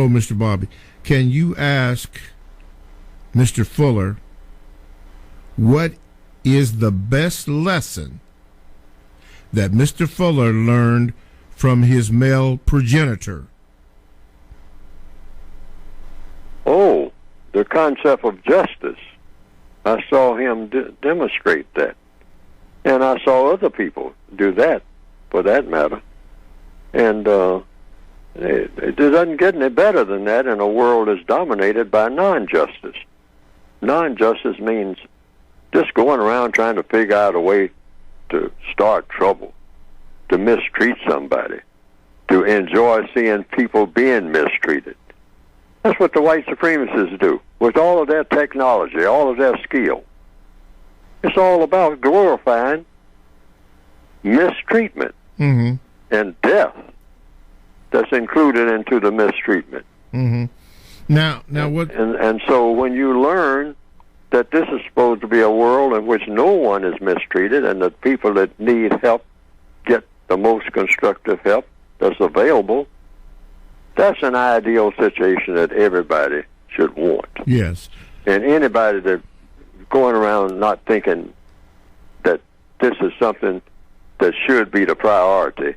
Mr. Bobby. Can you ask Mr. Fuller what is the best lesson that Mr. Fuller learned from his male progenitor? Oh, the concept of justice. I saw him demonstrate that. And I saw other people do that, for that matter. And it doesn't get any better than that in a world that's dominated by non-justice. Non-justice means just going around trying to figure out a way to start trouble, to mistreat somebody, to enjoy seeing people being mistreated. That's what the white supremacists do with all of their technology, all of their skill. It's all about glorifying mistreatment Mm-hmm. and death that's included into the mistreatment. Mm-hmm. Now what? And so when you learn that this is supposed to be a world in which no one is mistreated and the people that need help get the most constructive help that's available, that's an ideal situation that everybody should want. Yes. And anybody that's going around not thinking that this is something that should be the priority,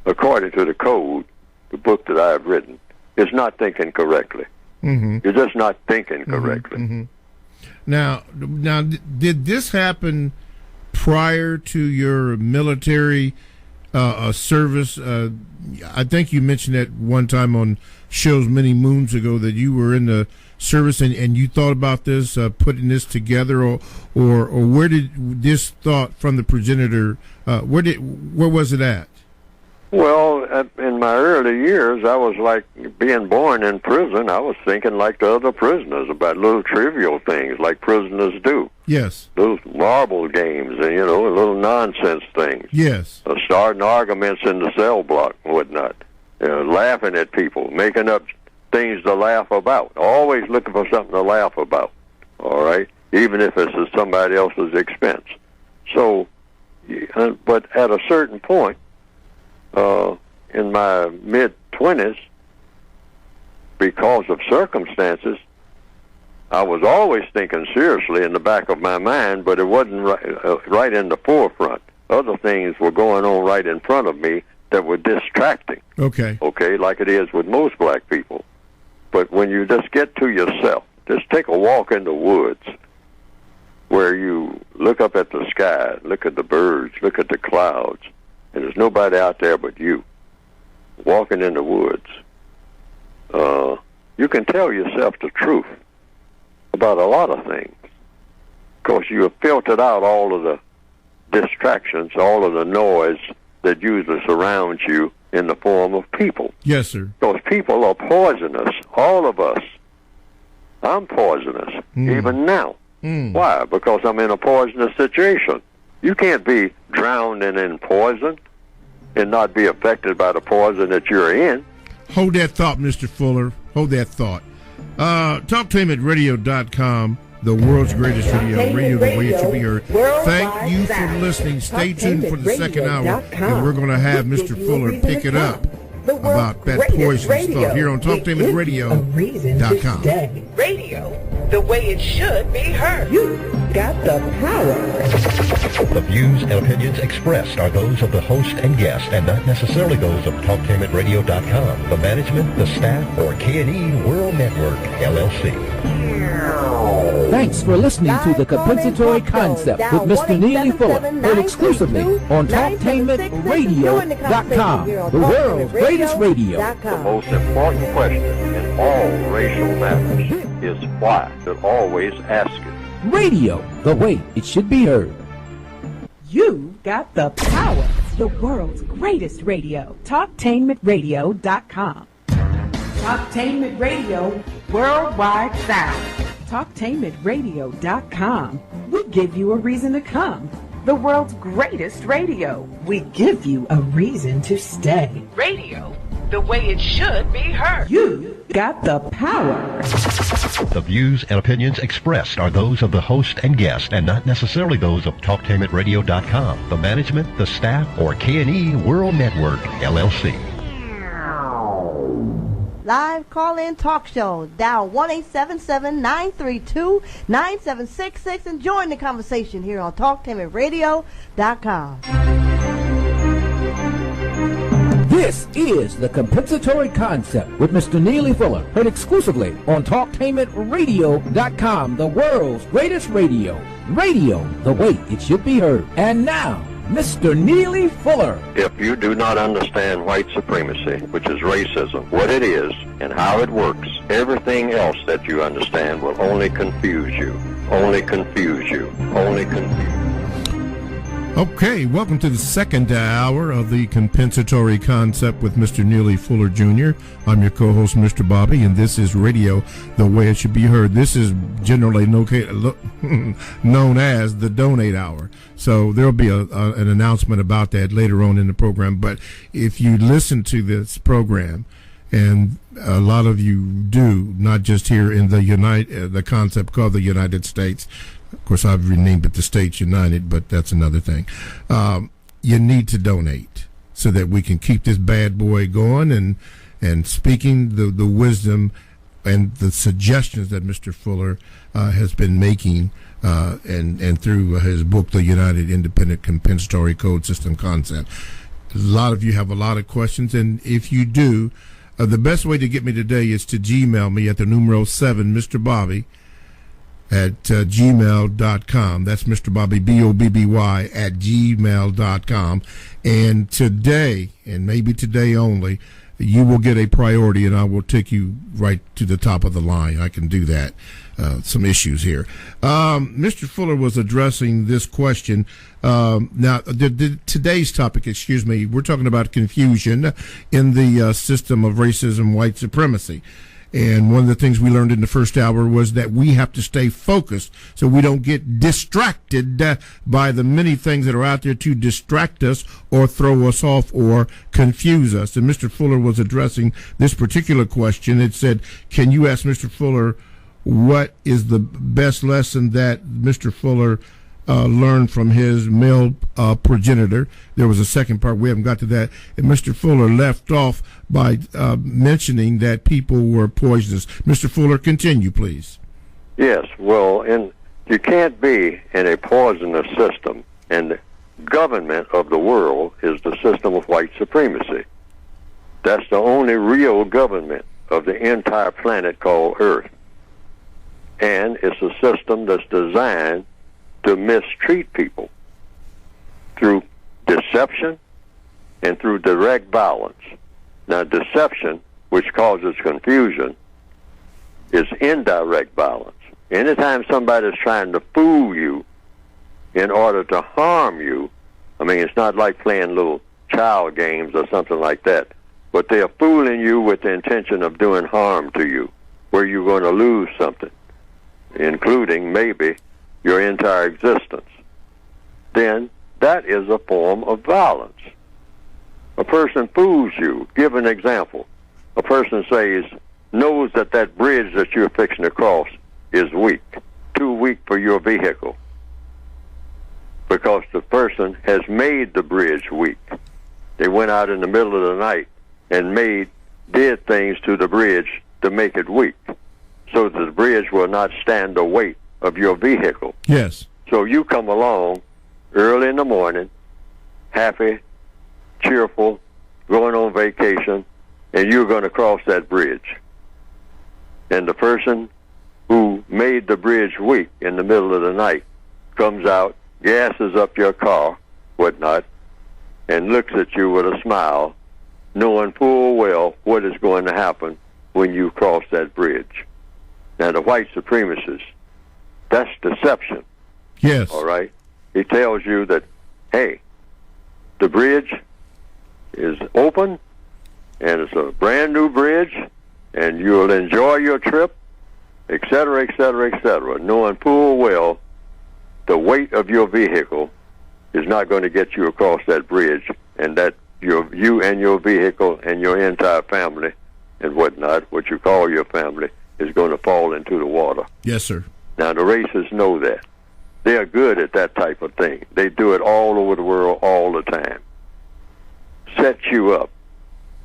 according to the code, the book that I have written, is not thinking correctly. Mm-hmm. You're just not thinking correctly. Mm-hmm. Now, did this happen prior to your military service? I think you mentioned that one time on shows many moons ago that you were in the service and you thought about this, putting this together, or where did this thought from the progenitor? Where was it at? Well, in my early years, I was like being born in prison. I was thinking like the other prisoners about little trivial things like prisoners do. Yes. Those marble games and, little nonsense things. Yes. Starting arguments in the cell block and whatnot. Laughing at people, making up things to laugh about. Always looking for something to laugh about, all right? Even if it's at somebody else's expense. So, but at a certain point, in my mid-20s, because of circumstances, I was always thinking seriously in the back of my mind, but it wasn't right in the forefront. Other things were going on right in front of me that were distracting. Okay, like it is with most black people. But when you just get to yourself, just take a walk in the woods where you look up at the sky, look at the birds, look at the clouds, and there's nobody out there but you, walking in the woods. You can tell yourself the truth about a lot of things because you have filtered out all of the distractions, all of the noise that usually surrounds you in the form of people. Yes, sir. Those people are poisonous, all of us. I'm poisonous, even now. Why? Because I'm in a poisonous situation. You can't be drowning in poison. and not be affected by the poison that you're in. Hold that thought, Mr. Fuller. Hold that thought. Talktainmentradio.com, the world's greatest radio the way it should be heard. Thank you for listening. Stay tuned for the second hour, and we're going to have Mr. Fuller pick it up about that poison stuff here on Talktainmentradio.com. Radio, the way it should be heard. You got the power. The views and opinions expressed are those of the host and guest and not necessarily those of Talktainmentradio.com, the management, the staff, or K&E World Network, LLC. Thanks for listening to The Compensatory Concept with Mr. Neely Fuller, heard exclusively on Talktainmentradio.com, the world's greatest radio. The most important question in all racial matters is why. Should always ask it. Radio, the way it should be heard. You got the power. The world's greatest radio. Talktainmentradio.com. Talktainment Radio, worldwide sound. Talktainmentradio.com. We give you a reason to come. The world's greatest radio. We give you a reason to stay. Radio, the way it should be heard. You got the power. The views and opinions expressed are those of the host and guest and not necessarily those of Talktainmentradio.com, the management, the staff, or K&E World Network, LLC. Live call-in talk show. Dial 1-877-932-9766 and join the conversation here on Talktainmentradio.com. This is The Compensatory Concept with Mr. Neely Fuller, heard exclusively on Talktainmentradio.com, the world's greatest radio. Radio, the way it should be heard. And now, Mr. Neely Fuller. If you do not understand white supremacy, which is racism, what it is and how it works, everything else that you understand will only confuse you. Only confuse you. Only confuse you. Okay, welcome to the second hour of the Compensatory Concept with Mr. Neely Fuller Jr. I'm your co-host, Mr. Bobby, and this is Radio, the way it should be heard. This is generally known as the Donate Hour. So there'll be an announcement about that later on in the program. But if you listen to this program, and a lot of you do, not just here in the concept called the United States. Of course, I've renamed it the States United, but that's another thing. You need to donate so that we can keep this bad boy going and speaking the wisdom and the suggestions that Mr. Fuller has been making and through his book, The United Independent Compensatory Code System Concept. A lot of you have a lot of questions, and if you do, the best way to get me today is to Gmail me at the numero 7, Mr. Bobby, at gmail.com. That's Mr. Bobby, B-O-B-B-Y, at gmail.com. And today, and maybe today only, you will get a priority, and I will take you right to the top of the line. I can do that. Some issues here. Mr. Fuller was addressing this question. Now, today's topic, we're talking about confusion in the system of racism, white supremacy. And one of the things we learned in the first hour was that we have to stay focused so we don't get distracted by the many things that are out there to distract us or throw us off or confuse us. And Mr. Fuller was addressing this particular question. It said, can you ask Mr. Fuller what is the best lesson that Mr. Fuller learned from his male progenitor? There was a second part. We haven't got to that. And Mr. Fuller left off by mentioning that people were poisonous. Mr. Fuller, continue, please. Yes, well, you can't be in a poisonous system, and the government of the world is the system of white supremacy. That's the only real government of the entire planet called Earth. And it's a system that's designed to mistreat people through deception and through direct violence. Now, deception, which causes confusion, is indirect violence. Anytime somebody's trying to fool you in order to harm you, I mean, it's not like playing little child games or something like that, but they're fooling you with the intention of doing harm to you, where you're going to lose something, including maybe your entire existence, then that is a form of violence. A person fools you. Give an example. A person knows that bridge that you're fixing to cross is weak, too weak for your vehicle, because the person has made the bridge weak. They went out in the middle of the night and did things to the bridge to make it weak, so that the bridge will not stand the weight of your vehicle. Yes. So you come along early in the morning, happy, cheerful, going on vacation, and you're going to cross that bridge. And the person who made the bridge weak in the middle of the night comes out, gasses up your car, whatnot, and looks at you with a smile, knowing full well what is going to happen when you cross that bridge. Now, the white supremacists, that's deception. Yes. All right? He tells you that, hey, the bridge is open, and it's a brand new bridge, and you'll enjoy your trip, et cetera, et cetera, et cetera, knowing full well the weight of your vehicle is not going to get you across that bridge, and that you and your vehicle and your entire family and whatnot, what you call your family, is going to fall into the water. Yes, sir. Now, the racists know that. They are good at that type of thing. They do it all over the world all the time. Set you up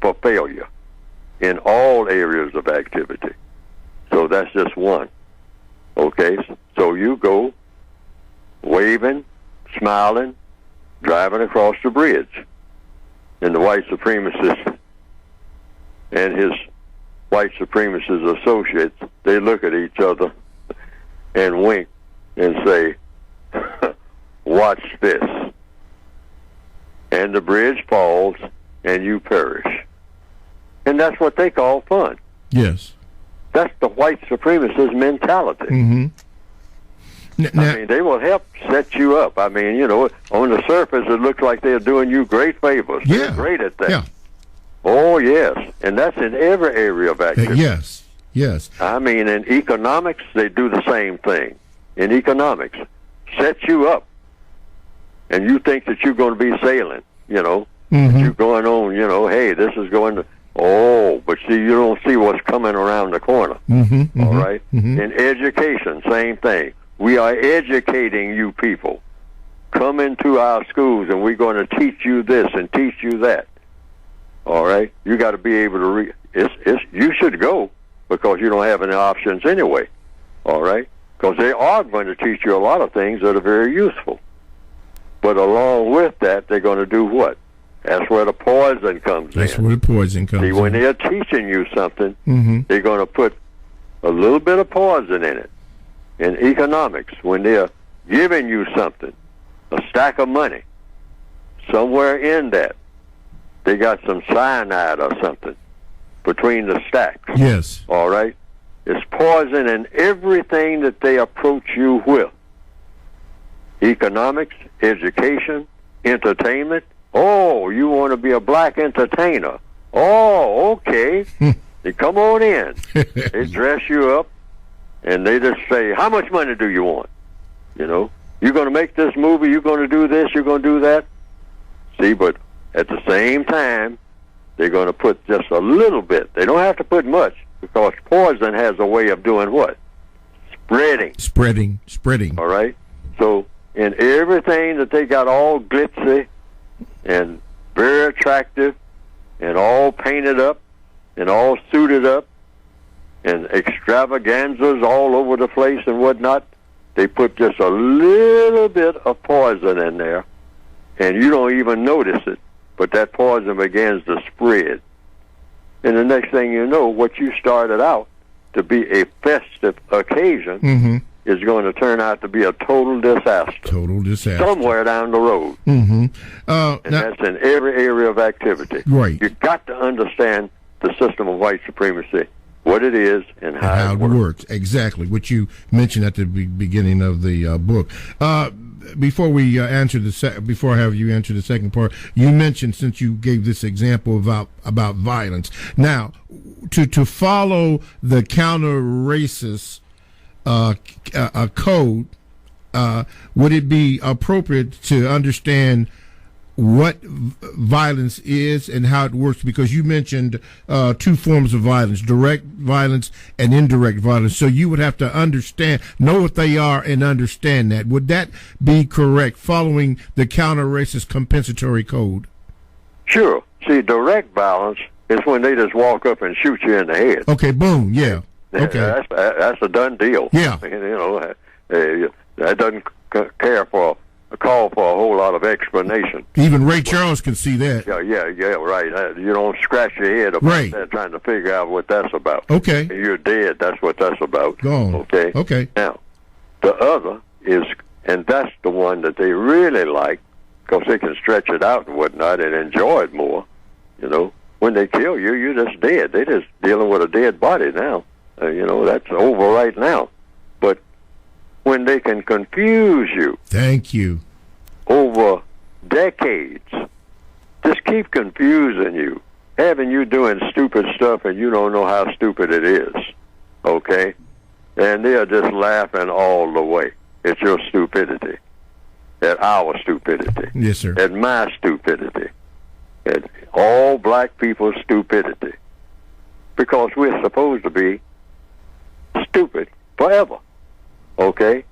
for failure in all areas of activity. So that's just one. Okay? So you go waving, smiling, driving across the bridge. And the white supremacist and his white supremacist associates, they look at each other and wink and say, watch this. And the bridge falls and you perish. And that's what they call fun. Yes. That's the white supremacist mentality. Mm-hmm. I mean, they will help set you up. I mean, you know, on the surface, it looks like they're doing you great favors. Yeah. They're great at that. Yeah. Oh, yes. And that's in every area of activity. Yes. Yes. I mean, in economics, they do the same thing. In economics, set you up. And you think that you're going to be sailing, you know. Mm-hmm. You're going on, you know, hey, this is going to... Oh, but see, you don't see what's coming around the corner. Mm-hmm. Mm-hmm. All right? Mm-hmm. In education, same thing. We are educating you people. Come into our schools, and we're going to teach you this and teach you that. All right? You got to be able to you should go, because you don't have any options anyway. All right? Because they are going to teach you a lot of things that are very useful. But along with that, they're going to do what? That's where the poison comes in. That's where the poison comes in. See, when they're teaching you something, mm-hmm. they're going to put a little bit of poison in it. In economics, when they're giving you something, a stack of money, somewhere in that, they got some cyanide or something between the stacks. Yes. All right? It's poison in everything that they approach you with. Economics, education, entertainment. Oh, you want to be a black entertainer. Oh, okay. They come on in. They dress you up, and they just say, how much money do you want? You know, you're going to make this movie, you're going to do this, you're going to do that. See, but at the same time, they're going to put just a little bit. They don't have to put much, because poison has a way of doing what? Spreading. All right? So in everything that they got all glitzy and very attractive and all painted up and all suited up and extravaganzas all over the place and whatnot, they put just a little bit of poison in there, and you don't even notice it, but that poison begins to spread. And the next thing you know, what you started out to be a festive occasion mm-hmm. is going to turn out to be a total disaster. Somewhere down the road. Mm-hmm. And that's in every area of activity. Right. You've got to understand the system of white supremacy, what it is, and how it works. Exactly, what you mentioned at the beginning of the book. Before we before I have you answer the second part, you mentioned, since you gave this example about violence. Now, to follow the counter-racist code, would it be appropriate to understand what violence is and how it works, because you mentioned two forms of violence, direct violence and indirect violence. So you would have to know what they are and understand that. Would that be correct, following the counter-racist compensatory code? Sure. See, direct violence is when they just walk up and shoot you in the head. Okay, boom, yeah. Okay. That's a done deal. Yeah. That doesn't call for a whole lot of explanation. Even Ray Charles can see that. Yeah, right. You don't scratch your head about that trying to figure out what that's about. Okay. You're dead. That's what that's about. Gone. Okay. Now, the other is, and that's the one that they really like, because they can stretch it out and whatnot and enjoy it more. When they kill you, you're just dead. They're just dealing with a dead body now. That's over right now. But when they can confuse you. Thank you. Over decades, just keep confusing you, having you doing stupid stuff and you don't know how stupid it is, okay? And they're just laughing all the way at your stupidity, at our stupidity. Yes, sir. At my stupidity, at all black people's stupidity, because we're supposed to be stupid forever. Okay?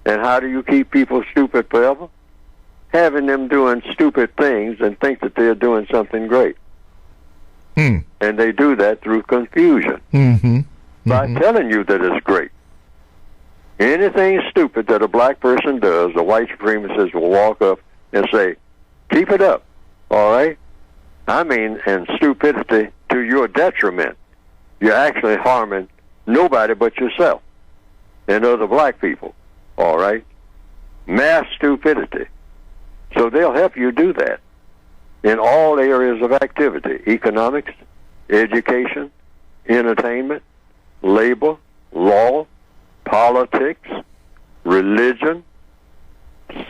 And how do you keep people stupid forever? Having them doing stupid things and think that they're doing something great. And they do that through confusion. By telling you that it's great. Anything stupid that a black person does, the white supremacists will walk up and say, keep it up, all right? I mean, and stupidity to your detriment. You're actually harming nobody but yourself and other black people, all right? Mass stupidity. So they'll help you do that in all areas of activity: economics, education, entertainment, labor, law, politics, religion,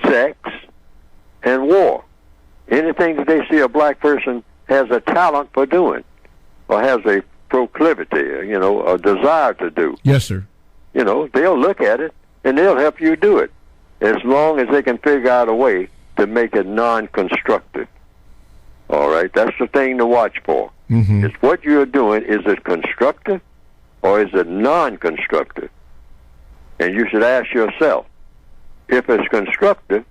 sex, and war. Anything that they see a black person has a talent for doing or has a proclivity, a desire to do. Yes, sir. They'll look at it and they'll help you do it, as long as they can figure out a way to make it non-constructive. All right? That's the thing to watch for. It's what you're doing. Is it constructive or is it non-constructive? And you should ask yourself, if it's constructive,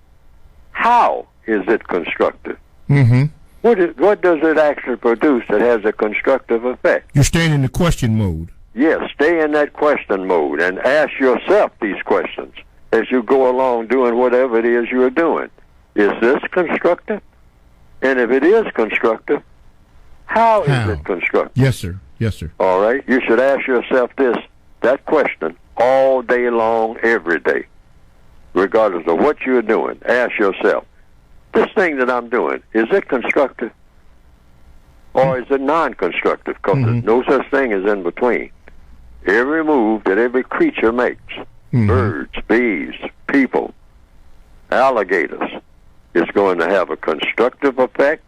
how is it constructive? What does it actually produce that has a constructive effect? You're staying in the question mode. Yes, stay in that question mode and ask yourself these questions as you go along doing whatever it is you're doing. Is this constructive? And if it is constructive, how is it constructive? Yes, sir. Yes, sir. All right? You should ask yourself that question all day long, every day, regardless of what you're doing. Ask yourself, this thing that I'm doing, is it constructive or is it non-constructive? Because there's no such thing as in between. Every move that every creature makes, birds, bees, people, alligators, is going to have a constructive effect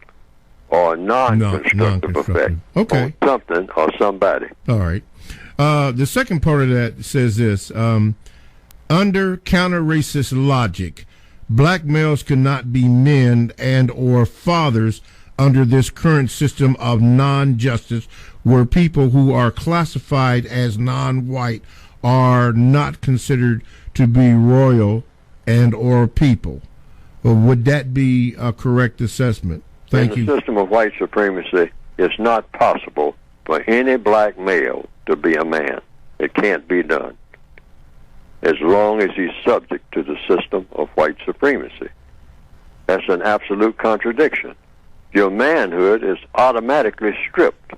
or a non-constructive effect on something or somebody. All right. The second part of that says this: under counter-racist logic, black males cannot be men and or fathers under this current system of non-justice, where people who are classified as non-white are not considered to be royal and or people. Would that be a correct assessment? Thank you. In the system of white supremacy, it's not possible for any black male to be a man. It can't be done, as long as he's subject to the system of white supremacy. That's an absolute contradiction. Your manhood is automatically stripped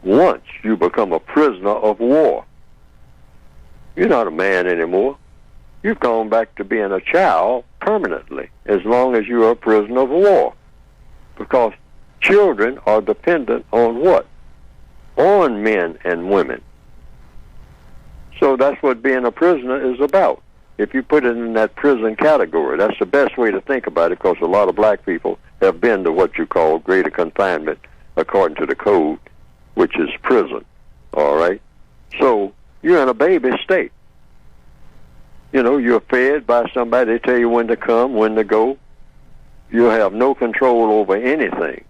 once you become a prisoner of war. You're not a man anymore. You've gone back to being a child permanently, as long as you're a prisoner of war. Because children are dependent on what? On men and women. So that's what being a prisoner is about. If you put it in that prison category, that's the best way to think about it, because a lot of black people have been to what you call greater confinement, according to the code, which is prison. All right? So you're in a baby state. You're fed by somebody. They tell you when to come, when to go. you have no control over anything.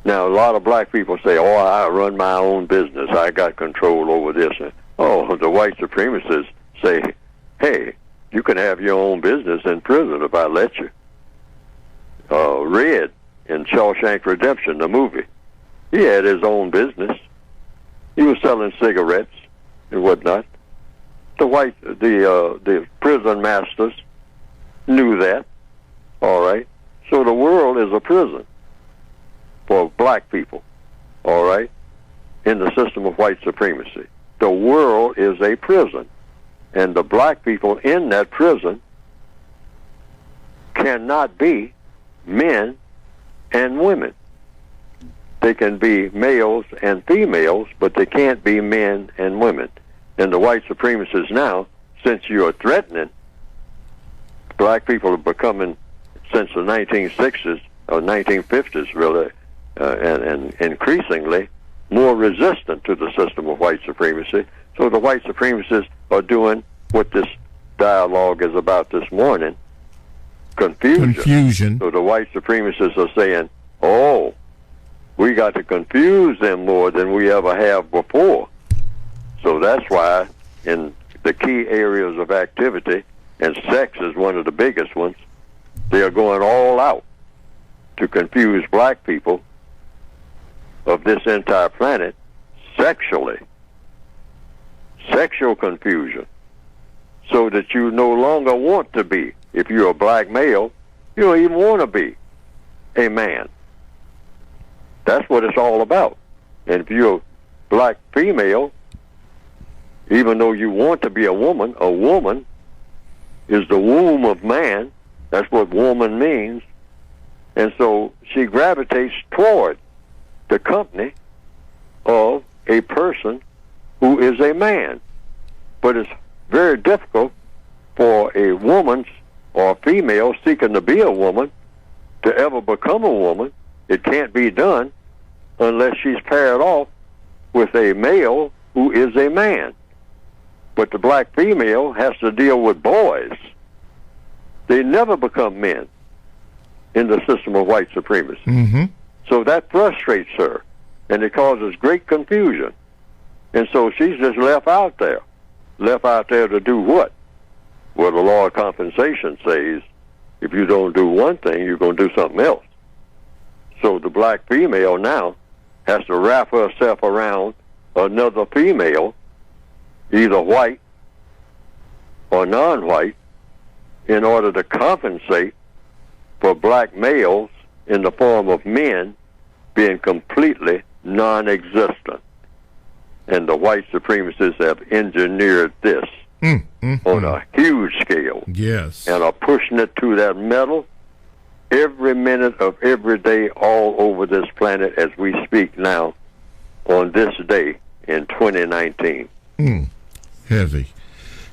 Now, a lot of black people say, oh, I run my own business. I got control over this. Oh, the white supremacists say, hey, you can have your own business in prison if I let you. Red in Shawshank Redemption, the movie, he had his own business. He was selling cigarettes and whatnot. The prison masters knew that. All right. So the world is a prison for black people. All right. In the system of white supremacy, the world is a prison, and the black people in that prison cannot be men and women. They can be males and females, but they can't be men and women. And the white supremacists now, since you are threatening, black people are becoming, since the 1960s or 1950s really, and increasingly more resistant to the system of white supremacy. So the white supremacists are doing what this dialogue is about this morning, confusion. So the white supremacists are saying, oh, we got to confuse them more than we ever have before. So that's why in the key areas of activity, and sex is one of the biggest ones, they are going all out to confuse black people of this entire planet sexually. Sexual confusion. So that you no longer want to be. If you're a black male, you don't even want to be a man. That's what it's all about. And if you're a black female, even though you want to be a woman is the womb of man. That's what woman means. And so she gravitates toward the company of a person who is a man. But it's very difficult for a woman or a female seeking to be a woman to ever become a woman. It can't be done unless she's paired off with a male who is a man. But the black female has to deal with boys. They never become men in the system of white supremacy. Mm-hmm. So that frustrates her, and it causes great confusion. And so she's just left out there. Left out there to do what? Well, the law of compensation says if you don't do one thing, you're going to do something else. So the black female now has to wrap herself around another female, either white or non-white, in order to compensate for black males in the form of men being completely non-existent. And the white supremacists have engineered this on a huge scale. Yes. And are pushing it to that metal every minute of every day all over this planet as we speak now on this day in 2019. Heavy.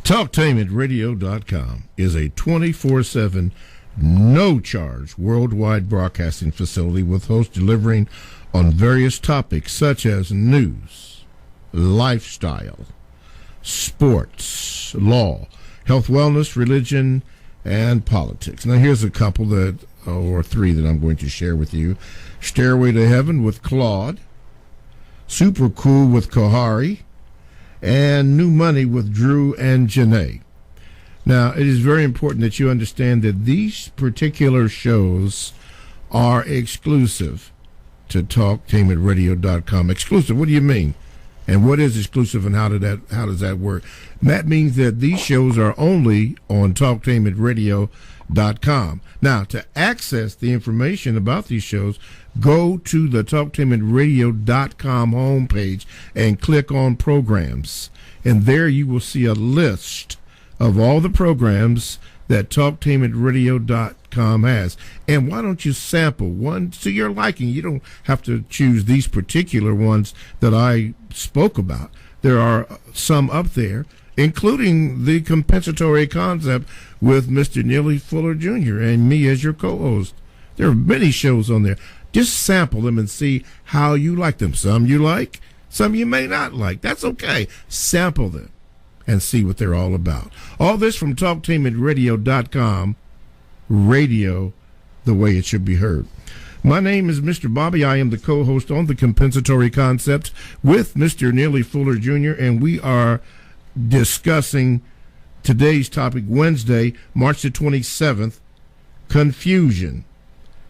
Talktainmentradio.com is a 24/7, no-charge worldwide broadcasting facility with hosts delivering on various topics such as news, lifestyle, sports, law, health, wellness, religion, and politics. Now here's a couple or three that I'm going to share with you. Stairway to Heaven with Claude, Super Cool with Kohari, and New Money with Drew and Janae. Now, it is very important that you understand that these particular shows are exclusive to Talktainmentradio.com. Exclusive, what do you mean? And what is exclusive, and how does that work? That means that these shows are only on Talktainmentradio.com. Now, to access the information about these shows, go to the Talktainmentradio.com homepage and click on programs. And there you will see a list of all the programs that Talktainmentradio.com has. And why don't you sample one to your liking? You don't have to choose these particular ones that I spoke about. There are some up there, including the compensatory concept with Mr. Neely Fuller Jr. and me as your co-host. There are many shows on there. Just sample them and see how you like them. Some you like, some you may not like. That's okay. Sample them and see what they're all about. All this from Talktainmentradio.com, radio the way it should be heard. My name is Mr. Bobby. I am the co-host on the Compensatory Concepts with Mr. Neely Fuller Jr., and we are discussing today's topic, Wednesday, March the 27th, confusion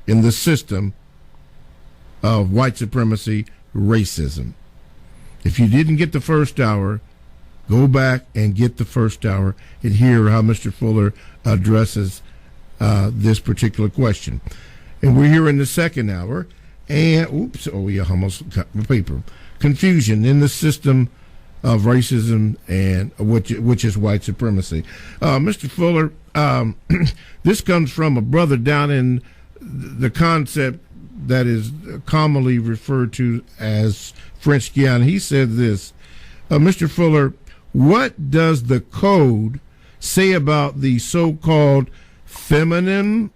in the system of white supremacy, racism. If you didn't get the first hour, go back and get the first hour and hear how Mr. Fuller addresses this particular question. And we're here in the second hour, and almost got my paper. Confusion in the system of racism and which is white supremacy. Mr. Fuller, this comes from a brother down in the concept that is commonly referred to as French Guiana. He said this, Mr. Fuller, what does the code say about the so-called feminism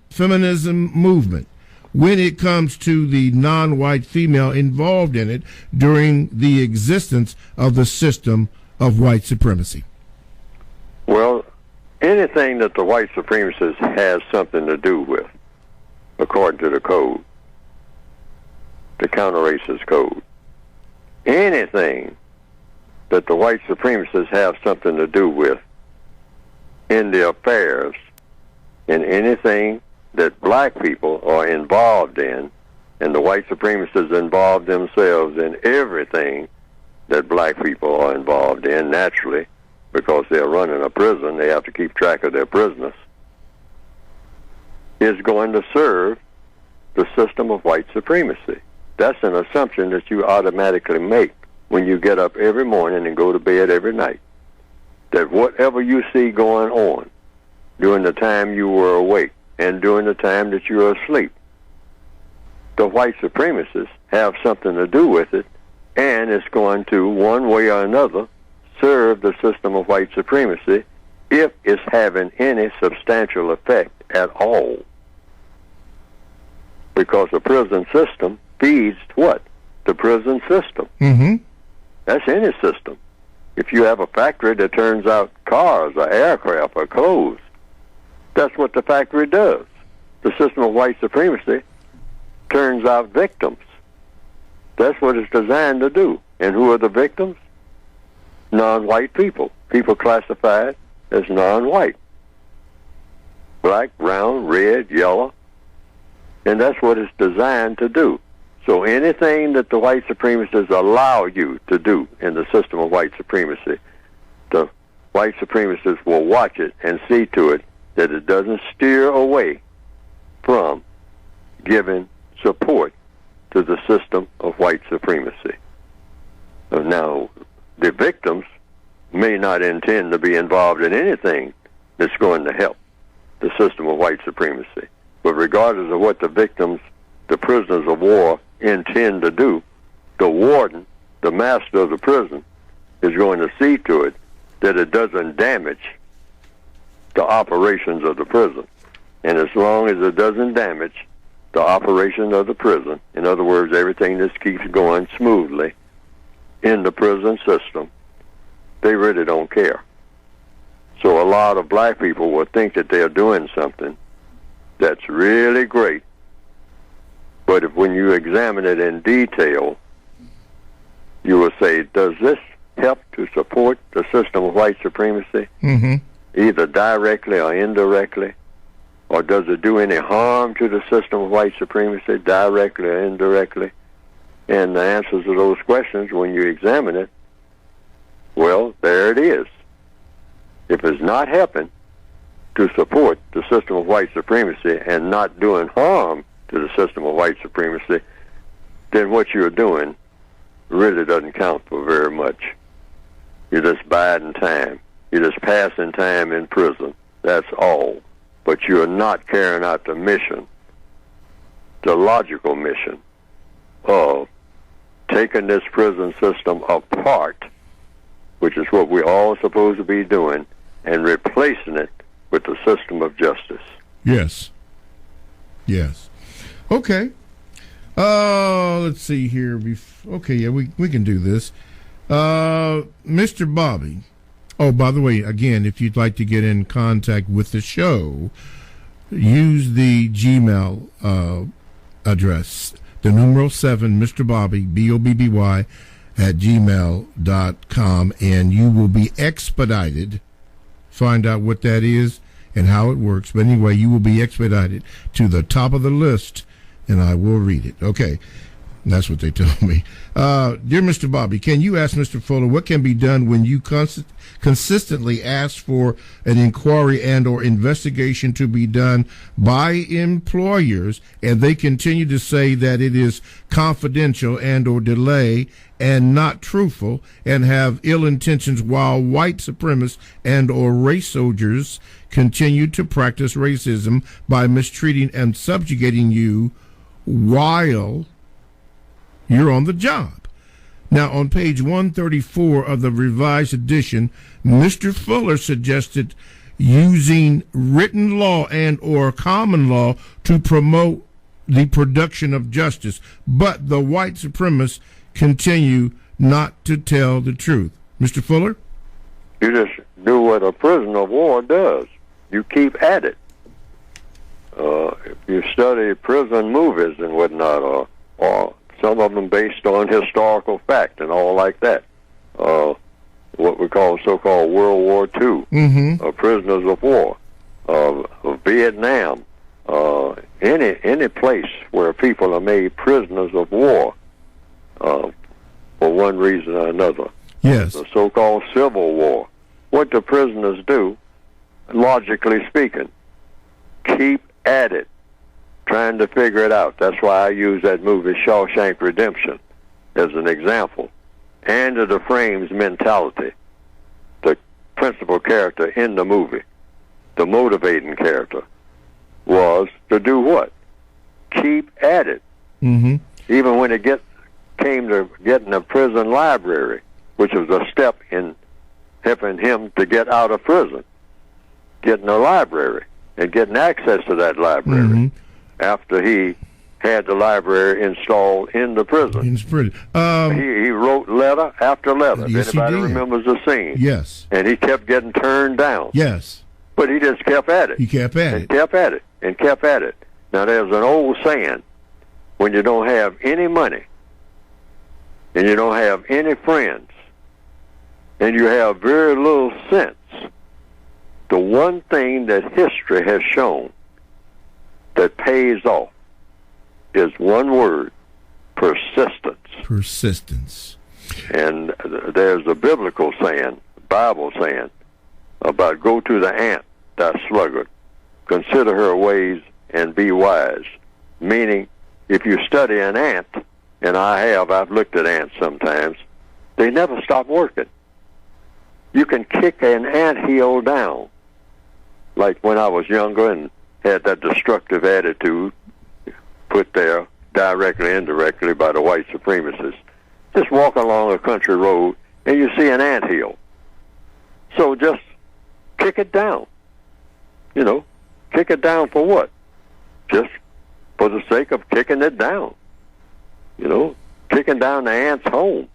movement when it comes to the non-white female involved in it during the existence of the system of white supremacy? Well, anything that the white supremacists has something to do with, according to the code, the counter-racist code, anything that the white supremacists have something to do with in the affairs, and anything that black people are involved in, and the white supremacists involve themselves in everything that black people are involved in, naturally, because they're running a prison, they have to keep track of their prisoners, is going to serve the system of white supremacy. That's an assumption that you automatically make when you get up every morning and go to bed every night, that whatever you see going on during the time you were awake and during the time that you were asleep, the white supremacists have something to do with it, and it's going to, one way or another, serve the system of white supremacy if it's having any substantial effect at all. Because the prison system feeds what? The prison system. Mm-hmm. That's any system. If you have a factory that turns out cars or aircraft or clothes, that's what the factory does. The system of white supremacy turns out victims. That's what it's designed to do. And who are the victims? Non-white people. People classified as non-white. Black, brown, red, yellow. And that's what it's designed to do. So anything that the white supremacists allow you to do in the system of white supremacy, the white supremacists will watch it and see to it that it doesn't steer away from giving support to the system of white supremacy. Now, the victims may not intend to be involved in anything that's going to help the system of white supremacy. But regardless of what the victims, the prisoners of war, intend to do, the warden, the master of the prison, is going to see to it that it doesn't damage the operations of the prison. And as long as it doesn't damage the operation of the prison, in other words, everything just keeps going smoothly in the prison system, they really don't care. So a lot of black people will think that they're doing something that's really great, but if when you examine it in detail, you will say, does this help to support the system of white supremacy? Mm-hmm. Either directly or indirectly? Or does it do any harm to the system of white supremacy, directly or indirectly? And the answers to those questions, when you examine it, well, there it is. If it's not helping to support the system of white supremacy and not doing harm to the system of white supremacy, then what you're doing really doesn't count for very much. You're just biding time. You're just passing time in prison. That's all. But you're not carrying out the mission, the logical mission of taking this prison system apart, which is what we're all supposed to be doing, and replacing it with the system of justice. Yes. Yes. Okay. Let's see here. Okay, yeah, we can do this. Mr. Bobby. Oh, by the way, again, if you'd like to get in contact with the show, use the Gmail address, the numeral 7, Mr. Bobby, BOBBY, at gmail.com, and you will be expedited. Find out what that is and how it works. But anyway, you will be expedited to the top of the list, and I will read it. Okay. That's what they told me. Dear Mr. Bobby, can you ask Mr. Fuller what can be done when you consistently ask for an inquiry and or investigation to be done by employers, and they continue to say that it is confidential and or delay and not truthful and have ill intentions, while white supremacists and or race soldiers continue to practice racism by mistreating and subjugating you while you're on the job? Now, on page 134 of the revised edition, Mr. Fuller suggested using written law and or common law to promote the production of justice, but the white supremacists continue not to tell the truth. Mr. Fuller? You just do what a prisoner of war does. You keep at it. If you study prison movies and whatnot, or some of them based on historical fact and all like that, what we call so-called World War II, prisoners of war, Vietnam, any place where people are made prisoners of war for one reason or another. Yes. The so-called Civil War. What do prisoners do, logically speaking? Keep at it, trying to figure it out. That's why I use that movie Shawshank Redemption as an example. Andy Dufresne's mentality, the principal character in the movie, the motivating character, was to do what? Keep at it. Even when it came to getting a prison library, which was a step in helping him to get out of prison, getting a library and getting access to that library after he had the library installed in the prison. He wrote letter after letter. Yes, anybody remembers the scene? Yes. And he kept getting turned down. Yes. But he just kept at it. He kept at it. Kept at it. And kept at it. Now, there's an old saying, when you don't have any money and you don't have any friends and you have very little sense, the one thing that history has shown that pays off is one word: persistence. Persistence. And there's a biblical saying, Bible saying, about go to the ant, thou sluggard, consider her ways and be wise. Meaning, if you study an ant, and I've looked at ants sometimes, they never stop working. You can kick an anthill down. Like when I was younger and had that destructive attitude put there directly, indirectly by the white supremacists. Just walk along a country road and you see an anthill. So just kick it down. You know, kick it down for what? Just for the sake of kicking it down. You know, kicking down the ant's home.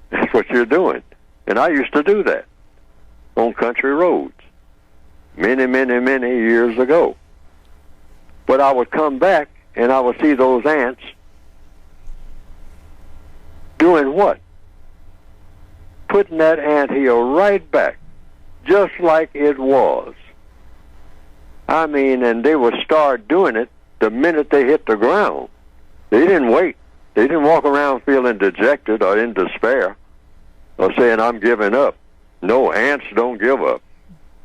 That's what you're doing. And I used to do that on country roads many, many, many years ago. But I would come back and I would see those ants doing what? Putting that anthill right back, just like it was. I mean, and they would start doing it the minute they hit the ground. They didn't wait. They didn't walk around feeling dejected or in despair or saying, I'm giving up. No, ants don't give up.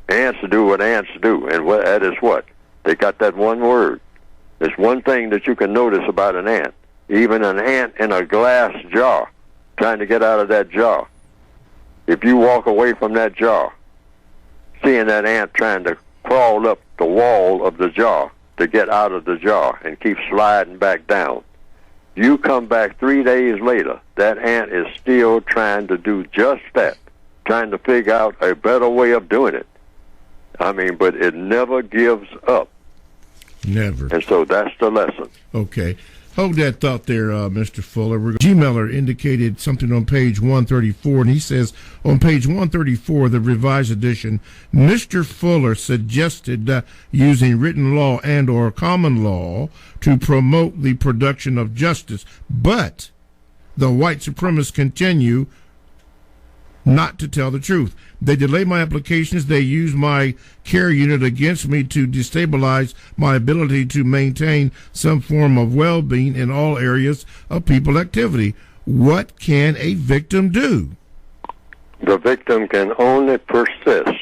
Ants do what ants do, and that is what? They got that one word. There's one thing that you can notice about an ant. Even an ant in a glass jar, trying to get out of that jar. If you walk away from that jar, seeing that ant trying to crawl up the wall of the jar to get out of the jar and keep sliding back down, you come back 3 days later, that ant is still trying to do just that, trying to figure out a better way of doing it. I mean, but it never gives up. Never. And so that's the lesson. Okay. Hold that thought there, Mr. Fuller. Gmailer indicated something on page 134, and he says on page 134, the revised edition, Mr. Fuller suggested using written law and or common law to promote the production of justice, but the white supremacists continue not to tell the truth. They delay my applications. They use my care unit against me to destabilize my ability to maintain some form of well-being in all areas of people activity. What can a victim do? The victim can only persist.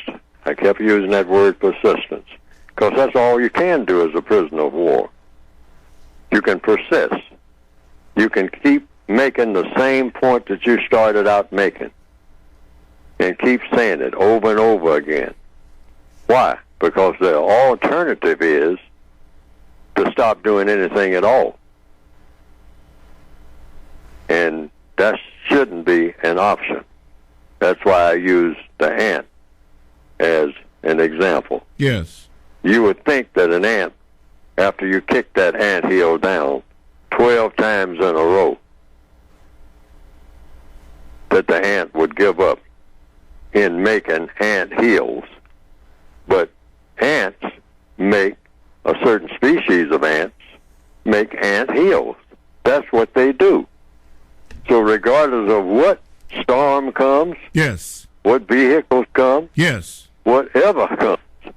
I kept using that word persistence because that's all you can do as a prisoner of war. You can persist. You can keep making the same point that you started out making. And keep saying it over and over again. Why? Because the alternative is to stop doing anything at all. And that shouldn't be an option. That's why I use the ant as an example. Yes. You would think that an ant, after you kick that anthill down 12 times in a row, that the ant would give up in making ant hills. But ants make, a certain species of ants make ant hills. That's what they do. So regardless of what storm comes, yes, what vehicles come, yes, whatever comes,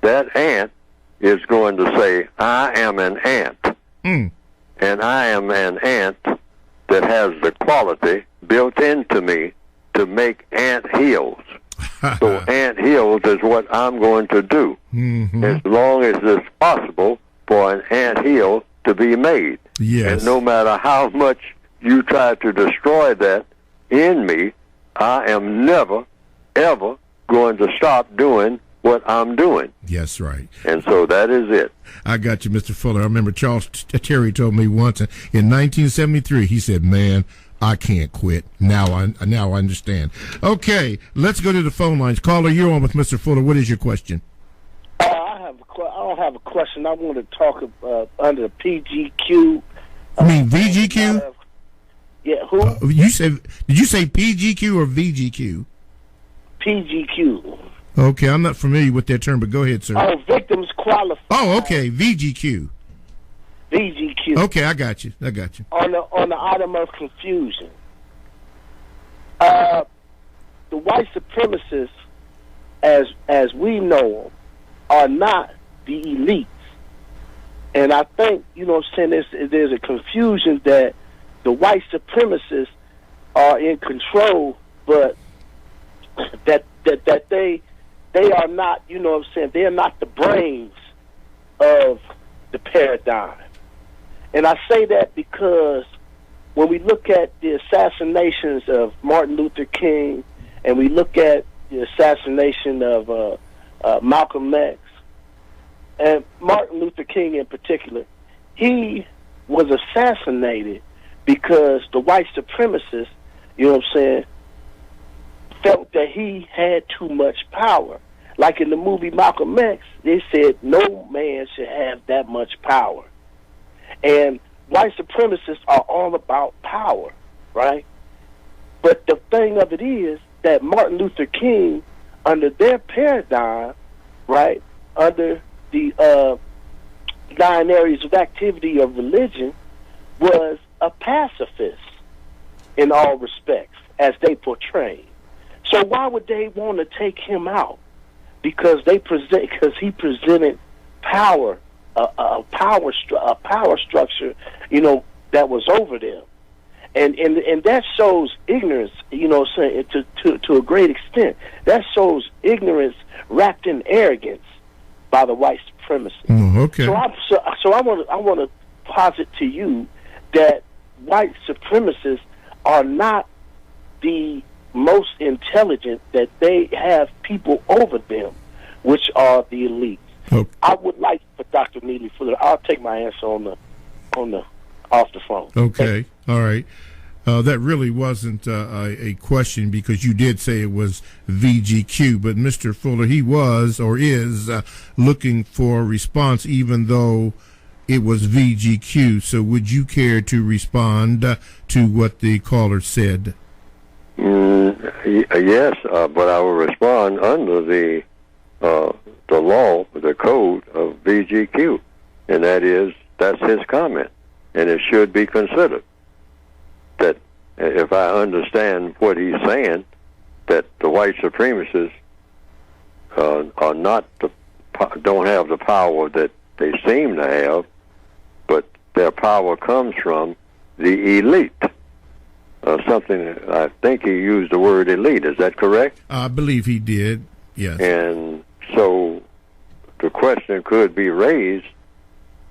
that ant is going to say, I am an ant. And I am an ant that has the quality built into me to make ant hills. So ant hills is what I'm going to do, as long as it's possible for an ant hill to be made. Yes. And no matter how much you try to destroy that in me, I am never, ever going to stop doing what I'm doing. Yes, right. And so that is it. I got you, Mr. Fuller. I remember Charles Terry told me once in 1973, he said, man, I can't quit. Now I understand. Okay, let's go to the phone lines. Caller, you're on with Mr. Fuller. What is your question? I don't have a question. I want to talk under the PGQ. You mean VGQ? Yeah, who? Did you say PGQ or VGQ? PGQ. Okay, I'm not familiar with that term, but go ahead, sir. Oh, victims qualified. Oh, okay, VGQ. VGQ. Okay, I got you. On the item of confusion, the white supremacists, as we know them, are not the elites, and I think what I'm saying, there's a confusion that the white supremacists are in control, but that they are not. What I'm saying, they're not the brains of the paradigm. And I say that because when we look at the assassinations of Martin Luther King and we look at the assassination of Malcolm X, and Martin Luther King in particular, he was assassinated because the white supremacists, felt that he had too much power. Like in the movie Malcolm X, they said no man should have that much power. And white supremacists are all about power, right? But the thing of it is that Martin Luther King, under their paradigm, right, under the 9 areas of activity of religion, was a pacifist in all respects, as they portrayed. So why would they want to take him out? Because he presented power. A power structure, that was over them, and that shows ignorance, to a great extent. That shows ignorance wrapped in arrogance by the white supremacists. Okay. So I want to posit to you that white supremacists are not the most intelligent; that they have people over them, which are the elite. Okay. I would like for Dr. Neely I'll take my answer off the phone. Okay, all right. That really wasn't a question because you did say it was VGQ, but Mr. Fuller, he was or is looking for a response, even though it was VGQ. So would you care to respond to what the caller said? Yes, but I will respond under the law, the code of VGQ, and that's his comment, and it should be considered. That if I understand what he's saying, that the white supremacists don't have the power that they seem to have, but their power comes from the elite. Something, I think he used the word elite. Is that correct? I believe he did, yes. And so the question could be raised,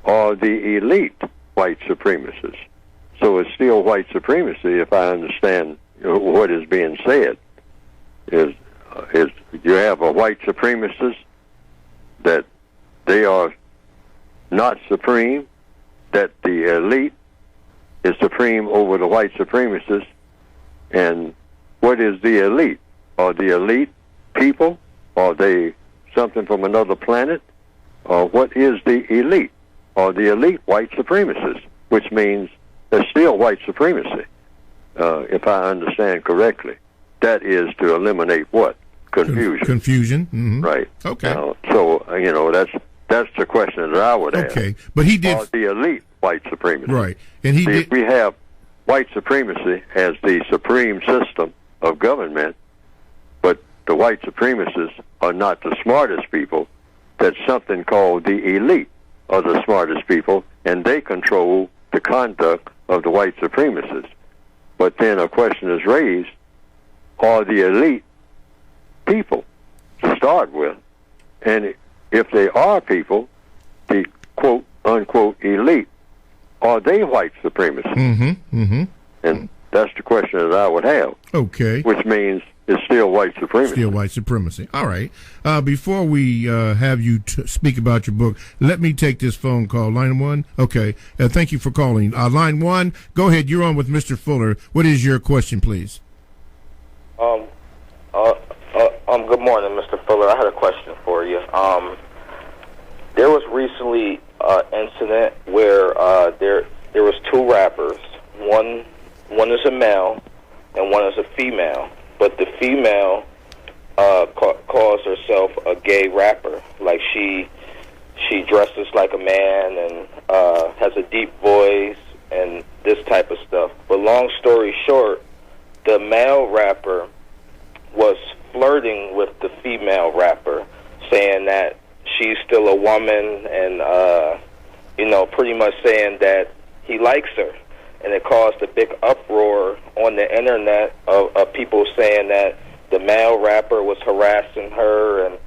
are the elite white supremacists? So it's still white supremacy if I understand what is being said. Is you have a white supremacist that they are not supreme, that the elite is supreme over the white supremacists. And what is the elite? Are the elite people? Are they something from another planet? Or what is the elite? Are the elite white supremacists? Which means there's still white supremacy, if I understand correctly. That is to eliminate what? Confusion. Confusion. Mm-hmm. Right. Okay. So that's the question that I would ask. Okay, but he did. Are the elite white supremacy? Right, and he did. We have white supremacy as the supreme system of government, but the white supremacists are not the smartest people. That's something called the elite are the smartest people, and they control the conduct of the white supremacists. But then a question is raised, are the elite people to start with? And if they are people, the quote-unquote elite, are they white supremacists? Mm-hmm, mm-hmm. And that's the question that I would have. Okay. Which means it's still white supremacy. Still white supremacy. All right. Before we have you speak about your book, let me take this phone call. Line 1? Okay. Thank you for calling. Line 1, go ahead. You're on with Mr. Fuller. What is your question, please? Good morning, Mr. Fuller. I had a question for you. There was recently an incident where there was two rappers. One is a male and one is a female. But the female calls herself a gay rapper. Like she dresses like a man and has a deep voice and this type of stuff. But long story short, the male rapper was flirting with the female rapper, saying that she's still a woman and, pretty much saying that he likes her. And it caused a big uproar on the internet of people saying that the male rapper was harassing her and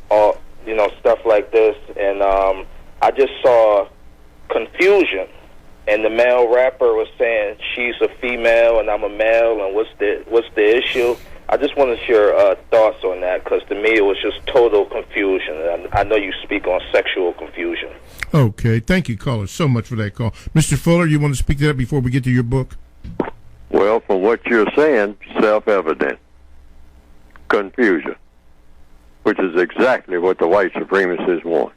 all, stuff like this. And I just saw confusion. And the male rapper was saying she's a female and I'm a male, and what's the issue? I just wanted your thoughts on that, because to me it was just total confusion. And I know you speak on sexual confusion. Okay, thank you, caller, so much for that call. Mr. Fuller, you want to speak to that before we get to your book? Well, from what you're saying, self-evident. Confusion, which is exactly what the white supremacists want.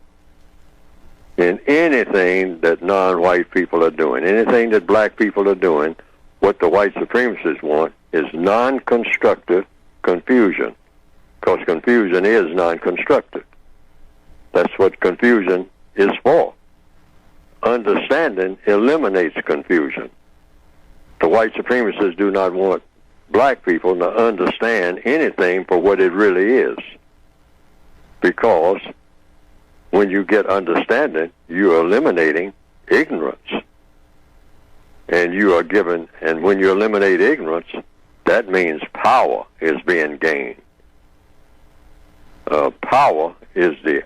In anything that non-white people are doing, anything that black people are doing, what the white supremacists want is non-constructive confusion, because confusion is non-constructive. That's what confusion is for. Understanding eliminates confusion. The white supremacists do not want black people to understand anything for what it really is, because when you get understanding, you're eliminating ignorance. And you are given, and when you eliminate ignorance, that means power is being gained. Power is the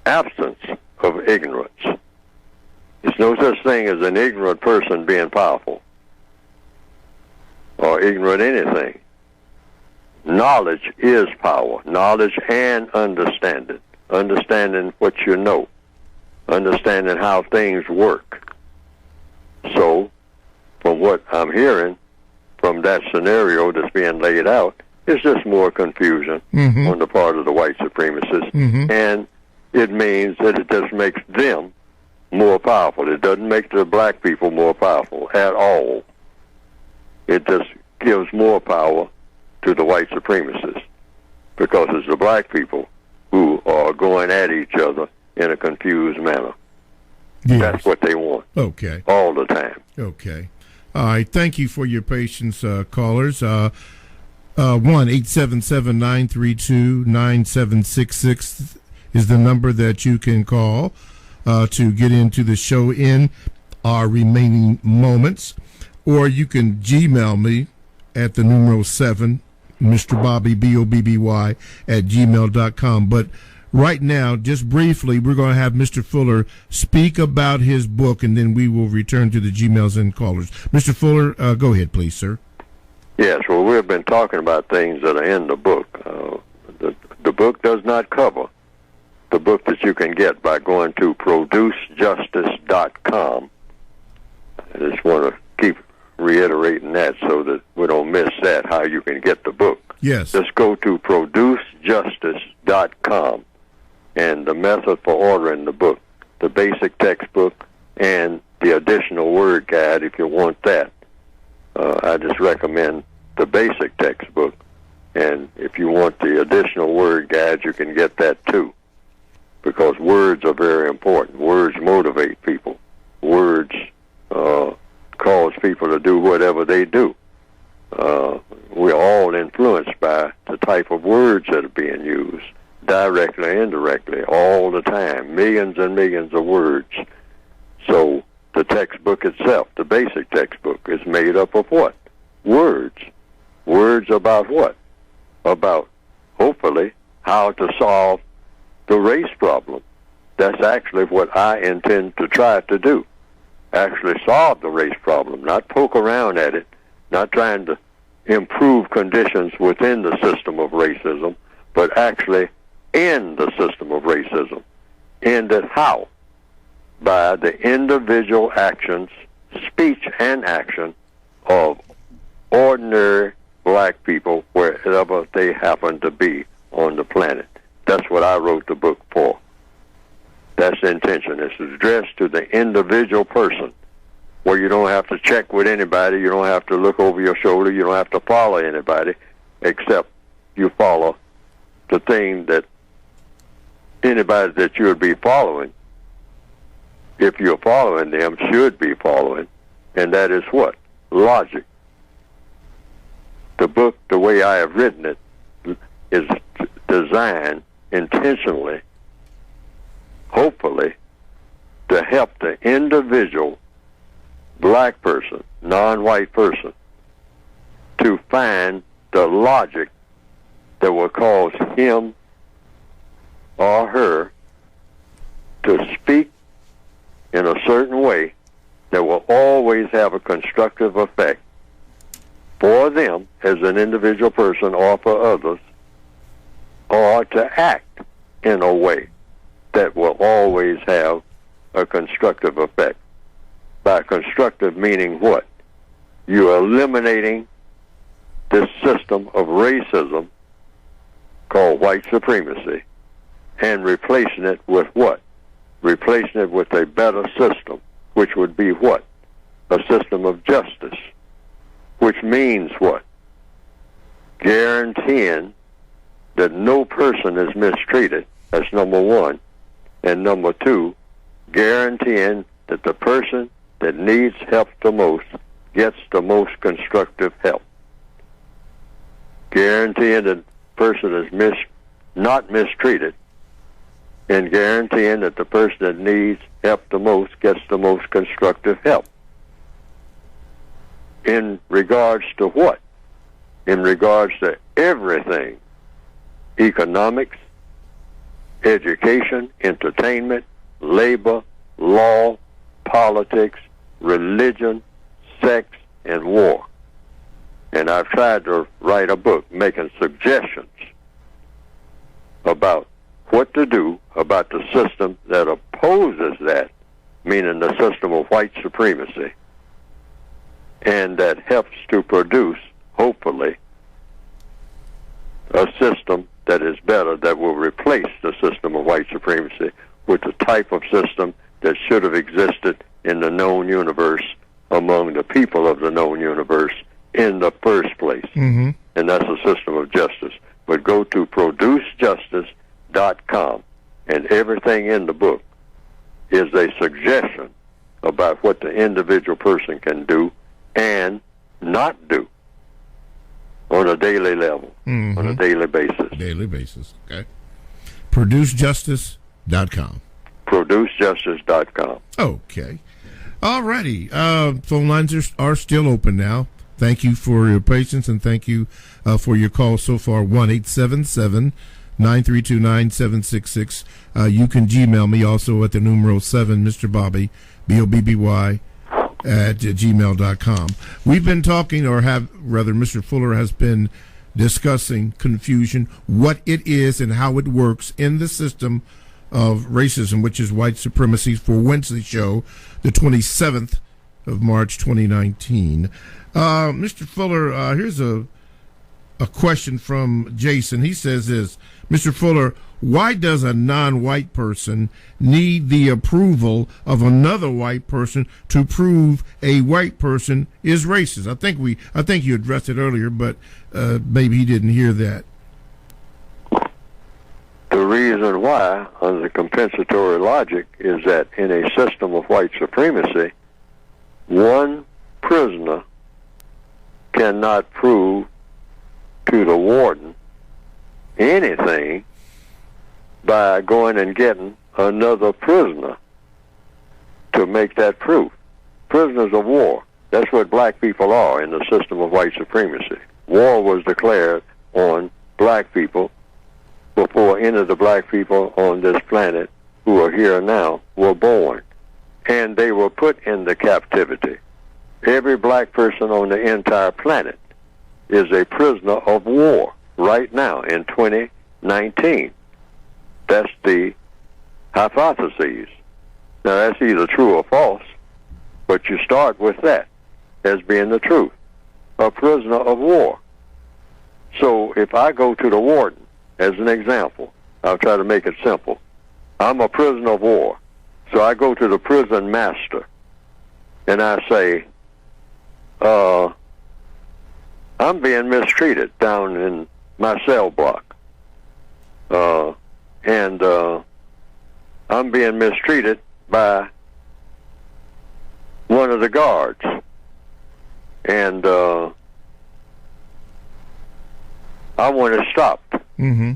absence of ignorance. There's no such thing as an ignorant person being powerful or ignorant anything. Knowledge is power. Knowledge and understanding. Understanding what you know. Understanding how things work. So, from what I'm hearing from that scenario that's being laid out, it's just more confusion on the part of the white supremacists. And it means that it just makes them more powerful. It doesn't make the black people more powerful at all. It just gives more power to the white supremacists, because it's the black people who are going at each other in a confused manner. Yes. That's what they want. Okay. All the time. Okay. All right. Thank you for your patience, callers. 1-877-932-9766 is the number that you can call to get into the show in our remaining moments. Or you can Gmail me at the numeral 7, Mr. Bobby, BOBBY, at gmail.com. But right now, just briefly, we're going to have Mr. Fuller speak about his book, and then we will return to the Gmails and callers. Mr. Fuller, go ahead, please, sir. Yes, well, we've been talking about things that are in the book. The book does not cover the book that you can get by going to producejustice.com. I just want to keep reiterating that so that we don't miss that, how you can get the book. Yes. Just go to producejustice.com, and the method for ordering the book, the basic textbook, and the additional word guide if you want that. I just recommend the basic textbook, and if you want the additional word guide, you can get that too, because words are very important. Words motivate people. Words cause people to do whatever they do. We're all influenced by the type of words that are being used, directly or indirectly, all the time, millions and millions of words. So the textbook itself, the basic textbook, is made up of what? Words. Words about what? About, hopefully, how to solve the race problem. That's actually what I intend to try to do. Actually solve the race problem, not poke around at it, not trying to improve conditions within the system of racism, but actually end the system of racism. End it how? By the individual actions, speech and action of ordinary black people wherever they happen to be on the planet. That's what I wrote the book for. That's the intention. It's addressed to the individual person, where you don't have to check with anybody, you don't have to look over your shoulder, you don't have to follow anybody, except you follow the thing that anybody that you would be following, if you're following them, should be following, and that is what? Logic. The book, the way I have written it, is designed intentionally, hopefully, to help the individual black person, non-white person, to find the logic that will cause him or her to speak in a certain way that will always have a constructive effect for them as an individual person or for others, or to act in a way that will always have a constructive effect. By constructive meaning what? You're eliminating this system of racism called white supremacy and replacing it with what? Replacing it with a better system, which would be what? A system of justice, which means what? Guaranteeing that no person is mistreated. That's number one. And number two, guaranteeing that the person that needs help the most gets the most constructive help. Guaranteeing that the person is not mistreated, and guaranteeing that the person that needs help the most gets the most constructive help. In regards to what? In regards to everything. Economics, education, entertainment, labor, law, politics, religion, sex, and war. And I've tried to write a book making suggestions about what to do about the system that opposes that, meaning the system of white supremacy, and that helps to produce, hopefully, a system that is better, that will replace the system of white supremacy with the type of system that should have existed in the known universe among the people of the known universe in the first place. Mm-hmm. And that's a system of justice. But go to producejustice.com, and everything in the book is a suggestion about what the individual person can do and not do on a daily level, mm-hmm. on a daily basis. Daily basis, okay. Producejustice.com. Producejustice.com. Okay. All righty. Phone lines are still open now. Thank you for your patience, and thank you for your call so far. 1-877-932-9766. You can Gmail me also at the numero 7, Mr. Bobby, BOBBY, at gmail.com. We've been talking, Mr. Fuller has been discussing confusion, what it is and how it works in the system of racism, which is white supremacy, for Wednesday show, the 27th of March, 2019. Mr. Fuller, here's a question from Jason. He says this: Mr. Fuller, why does a non-white person need the approval of another white person to prove a white person is racist? I think you addressed it earlier, but maybe he didn't hear that. The reason why, under compensatory logic, is that in a system of white supremacy, one prisoner cannot prove to the warden anything by going and getting another prisoner to make that proof. Prisoners of war, that's what black people are in the system of white supremacy. War was declared on black people before any of the black people on this planet who are here now were born. And they were put into captivity. Every black person on the entire planet is a prisoner of war right now in 2019. That's the hypothesis. Now, that's either true or false, but you start with that as being the truth. A prisoner of war. So if I go to the warden, as an example, I'll try to make it simple. I'm a prisoner of war. So I go to the prison master, and I say, I'm being mistreated down in my cell block. And I'm being mistreated by one of the guards. And I want it stopped. Mm-hmm.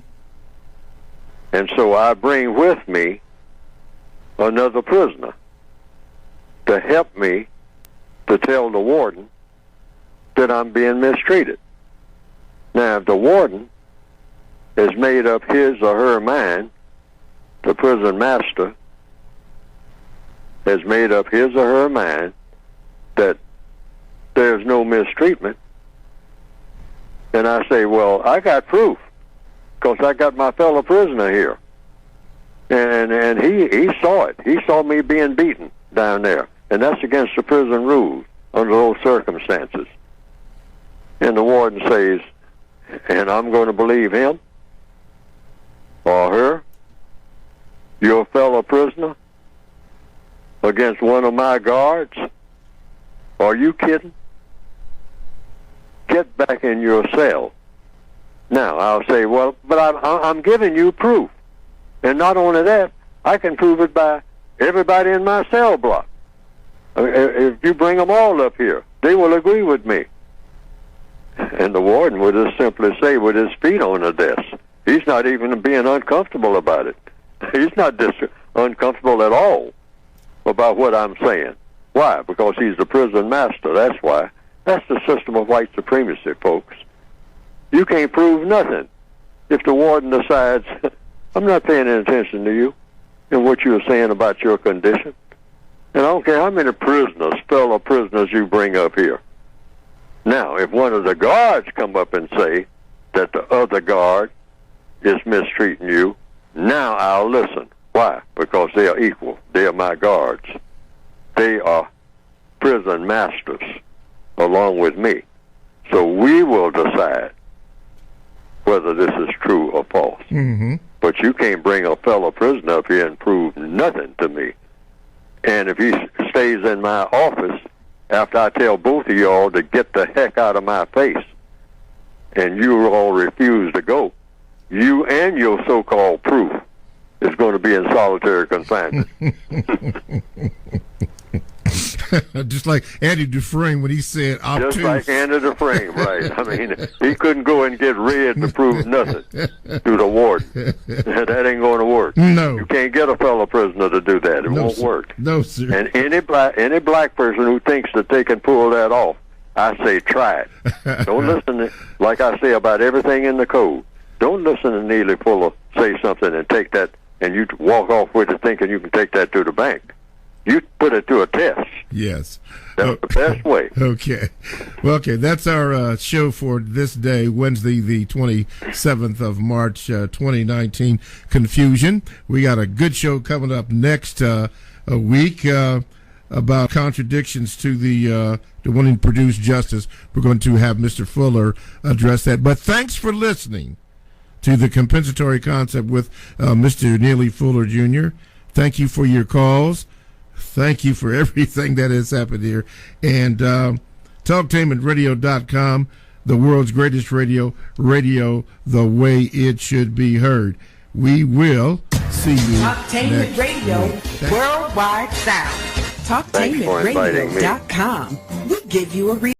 And so I bring with me another prisoner to help me to tell the warden that I'm being mistreated. Now, if the warden has made up his or her mind, the prison master has made up his or her mind that there's no mistreatment, and I say, well, I got proof, because I got my fellow prisoner here. And he saw it. He saw me being beaten down there. And that's against the prison rules under those circumstances. And the warden says, and I'm going to believe him or her, your fellow prisoner, against one of my guards? Are you kidding? Get back in your cell. Now, I'll say, well, but I'm giving you proof. And not only that, I can prove it by everybody in my cell block. I mean, if you bring them all up here, they will agree with me. And the warden would just simply say with his feet on the desk, he's not even being uncomfortable about it. He's not uncomfortable at all about what I'm saying. Why? Because he's the prison master, that's why. That's the system of white supremacy, folks. You can't prove nothing. If the warden decides, I'm not paying any attention to you and what you're saying about your condition, and I don't care how many prisoners, fellow prisoners you bring up here. Now, if one of the guards come up and say that the other guard is mistreating you, now I'll listen. Why? Because they are equal. They are my guards. They are prison masters along with me. So we will decide whether this is true or false. Mm-hmm. But you can't bring a fellow prisoner up here and prove nothing to me. And if he stays in my office after I tell both of y'all to get the heck out of my face, and you all refuse to go, you and your so-called proof is going to be in solitary confinement. Just like Andy Dufresne when he said obtuse. Just like Andy Dufresne, right. I mean, he couldn't go and get red to prove nothing to the warden. That ain't going to work. No. You can't get a fellow prisoner to do that. It won't sir. work. No, sir. And any black person who thinks that they can pull that off, I say try it. Don't listen to, like I say about everything in the code, don't listen to Neely Fuller say something and take that, and you walk off with it thinking you can take that to the bank. You put it to a test. Yes. That's the best way. Okay. Well, okay, that's our show for this day, Wednesday, the 27th of March, 2019. Confusion. We got a good show coming up next week about contradictions to the wanting to produce justice. We're going to have Mr. Fuller address that. But thanks for listening to the compensatory concept with Mr. Neely Fuller Jr. Thank you for your calls. Thank you for everything that has happened here. And Talktainmentradio.com, the world's greatest radio the way it should be heard. We will see you Talktainment Radio, worldwide sound. Talktainmentradio.com. We give you a reason.